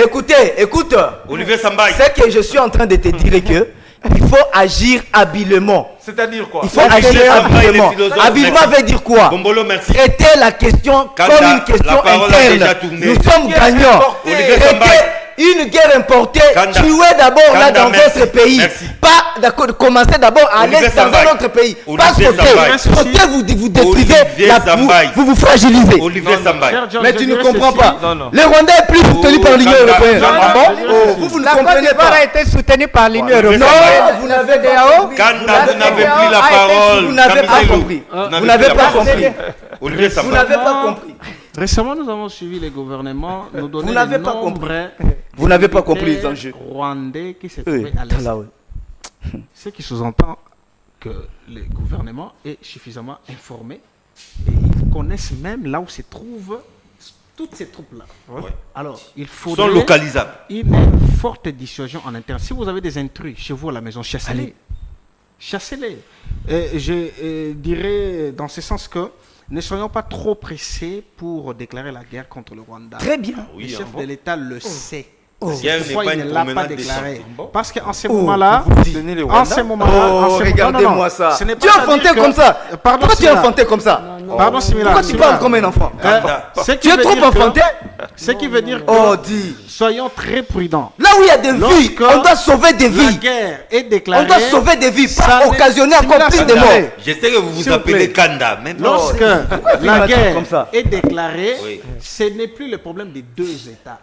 écoute. Olivier Sambaï. C'est que je suis en train de te dire que il faut agir habilement. C'est-à-dire quoi? Il faut Merci, agir Samba, habilement. les philosophes, Habilement merci. veut dire quoi? Bombolo, merci. Traiter la question Kanda, comme une question la parole a déjà interne. tourné. Nous sommes Guerre gagnants. importée. Olivier Traiter Sambaï. une guerre importée, Kanda. tuer d'abord là Kanda, dans merci. votre pays. Merci. Pas d'accord, commencer d'abord à aller Olivier dans Sambaï. un autre pays. Pas Olivier Sambaï. sauter, vous détruisez, Olivier la, Sambaï. vous fragilisez. Olivier Sambaï. Cher John, Mais je tu ne dirais comprends ceci. pas. Non, non. Le Rwanda est plus soutenu par l'Union Kanda. européenne. Kanda. Ah bon? Je dirais Oh, ceci. vous ne La Côte comprenez d'Ivoire pas. a été soutenue par l'Union Olivier européenne. Sambaï. Non, vous n'avez pas compris. Kanda, vous n'avez La plus la CEDEAO a été- parole. Vous n'avez pas Kamiselou. compris. Vous Vous n'avez plus la pas parole. compris. Olivier Vous Sambaï. n'avez pas compris. Récemment, nous avons suivi les gouvernements nous donner Vous n'avez le pas nombre compris. Vous n'avez pas compris les militaires enjeux. rwandais qui se Oui, trouvaient à l'est. là, oui. Ce qui sous-entend que le gouvernement est suffisamment informé et ils connaissent même là où se trouvent toutes ces troupes-là. Alors, il Ils sont faudrait localisables. une forte dissuasion en interne. Si vous avez des intrus chez vous à la maison, chassez-les. Chassez-les. Et je dirais dans ce sens que ne soyons pas trop pressés pour déclarer la guerre contre le Rwanda. Très bien. Oui, Le chef hein, de l'État le sait. La guerre n'est Pourquoi pas il une ne l'a pas promenade des déclaré? sentiments. Parce qu'en ce moment-là, Tenez le en Rwanda. ce moment-là, Oh, regardez-moi ça. Ce n'est Tu pas es à dire enfanté que- comme ça. Pardon, Pourquoi tu es Silla. enfanté comme ça? Pardon, Silla. Pourquoi tu parles comme un enfant? Kanda. Ce qui Tu es veut trop dire que- enfanté? Ce qui veut dire que Oh, dis. soyons très prudents. Là où il y a des vies, Lorsque on doit sauver des La vies. guerre est déclarée. On doit sauver des vies, ça pas n'est- occasionner encore Silla, plus ça de n'est- morts. Je sais que vous vous S'il vous appelez plaît. Kanda. Mais non. Lorsque tu la m'attends guerre comme ça? est déclarée, Oui. ce n'est plus le problème des deux États.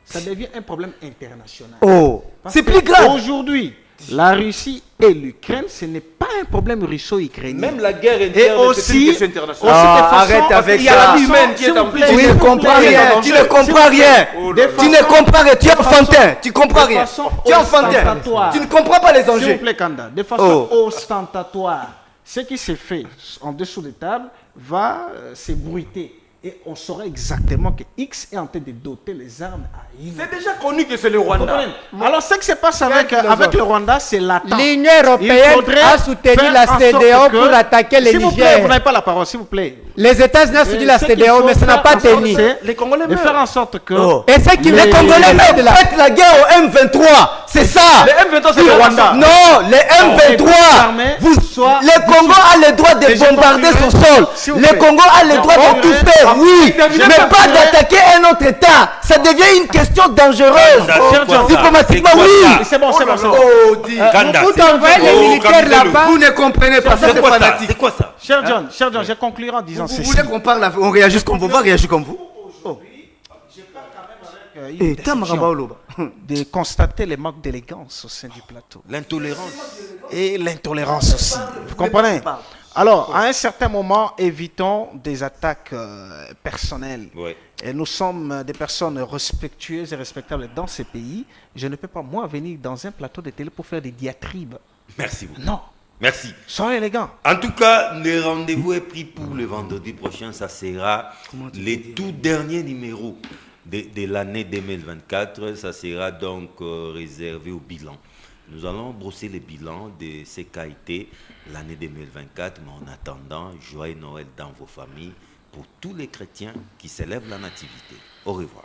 Ça devient un problème international. Oh, Parce c'est que plus grave. Aujourd'hui, La Russie et l'Ukraine, ce n'est pas un problème russo-ukrainien. Même la guerre Et interne, c'est aussi, une question internationale. aussi de façon- arrête avec Il y a la ça. vie humaine qui est en S'il jeu. vous plaît, Tu ne comprends rien, tu ne comprends rien. Tu ne comprends rien, tu es enfantin, tu comprends rien. Tu es enfantin, tu ne comprends pas les S'il vous enjeux. plaît, Kanda, de façon Oh. ostentatoire, ce qui se fait en dessous des tables va s'ébruiter. Et on saura exactement que X est en train de doter les armes à Y. C'est déjà connu que c'est le Rwanda. Alors, ce qui se passe avec le Rwanda, c'est latent. L'Union Il européenne faudrait a soutenu faire la en sorte CEDEAO que- pour attaquer le S'il vous plaît, Niger. vous n'avez pas la parole, s'il vous plaît. Les États-Unis ont soutenu la Ce qu'il CEDEAO, faut mais ça n'a faire pas en sorte, tenu. c'est Les Congolais de meurent. faire en sorte que... Oh. Et c'est qui Les Congolais de la... faites la guerre au M23, c'est ça. Les M23, c'est le Rwanda. Non, les M23, armées vous, soient le Congo a le droit de Et je bombarder son conclurai, sol. s'il vous Le plaît. Congo a le droit de tout conclurai. faire, oui, terminé, mais je pas conclurai. d'attaquer un autre État. Ça devient une question dangereuse. Diplomatiquement, oui. C'est bon, c'est bon, c'est bon. Oh, dis. Kanda, Vous c'est- envoyez les Oh, militaires Kamiselo. là-bas. Vous ne comprenez pas, ça C'est c'est quoi ça? fanatique. C'est quoi ça? Cher John, je conclurai en disant Vous ceci. voulez qu'on parle, on réagisse comme vous, on va réagir comme vous. Une Eh, Tamara déception Baoloba. de constater les manques d'élégance au sein du plateau. L'intolérance. Et l'intolérance aussi. Vous comprenez? Alors, à un certain moment, évitons des attaques personnelles. Ouais. Et nous sommes des personnes respectueuses et respectables dans ces pays. Je ne peux pas, moi, venir dans un plateau de télé pour faire des diatribes. Merci beaucoup. Non. Merci. Soyez élégants. En tout cas, le rendez-vous est pris pour le vendredi prochain. Ça sera le tout dernier numéro de l'année 2024. Ça sera donc réservé au bilan. Nous allons brosser le bilan de ce qu'a été l'année 2024. Mais en attendant, joyeux Noël dans vos familles pour tous les chrétiens qui célèbrent la nativité. Au revoir.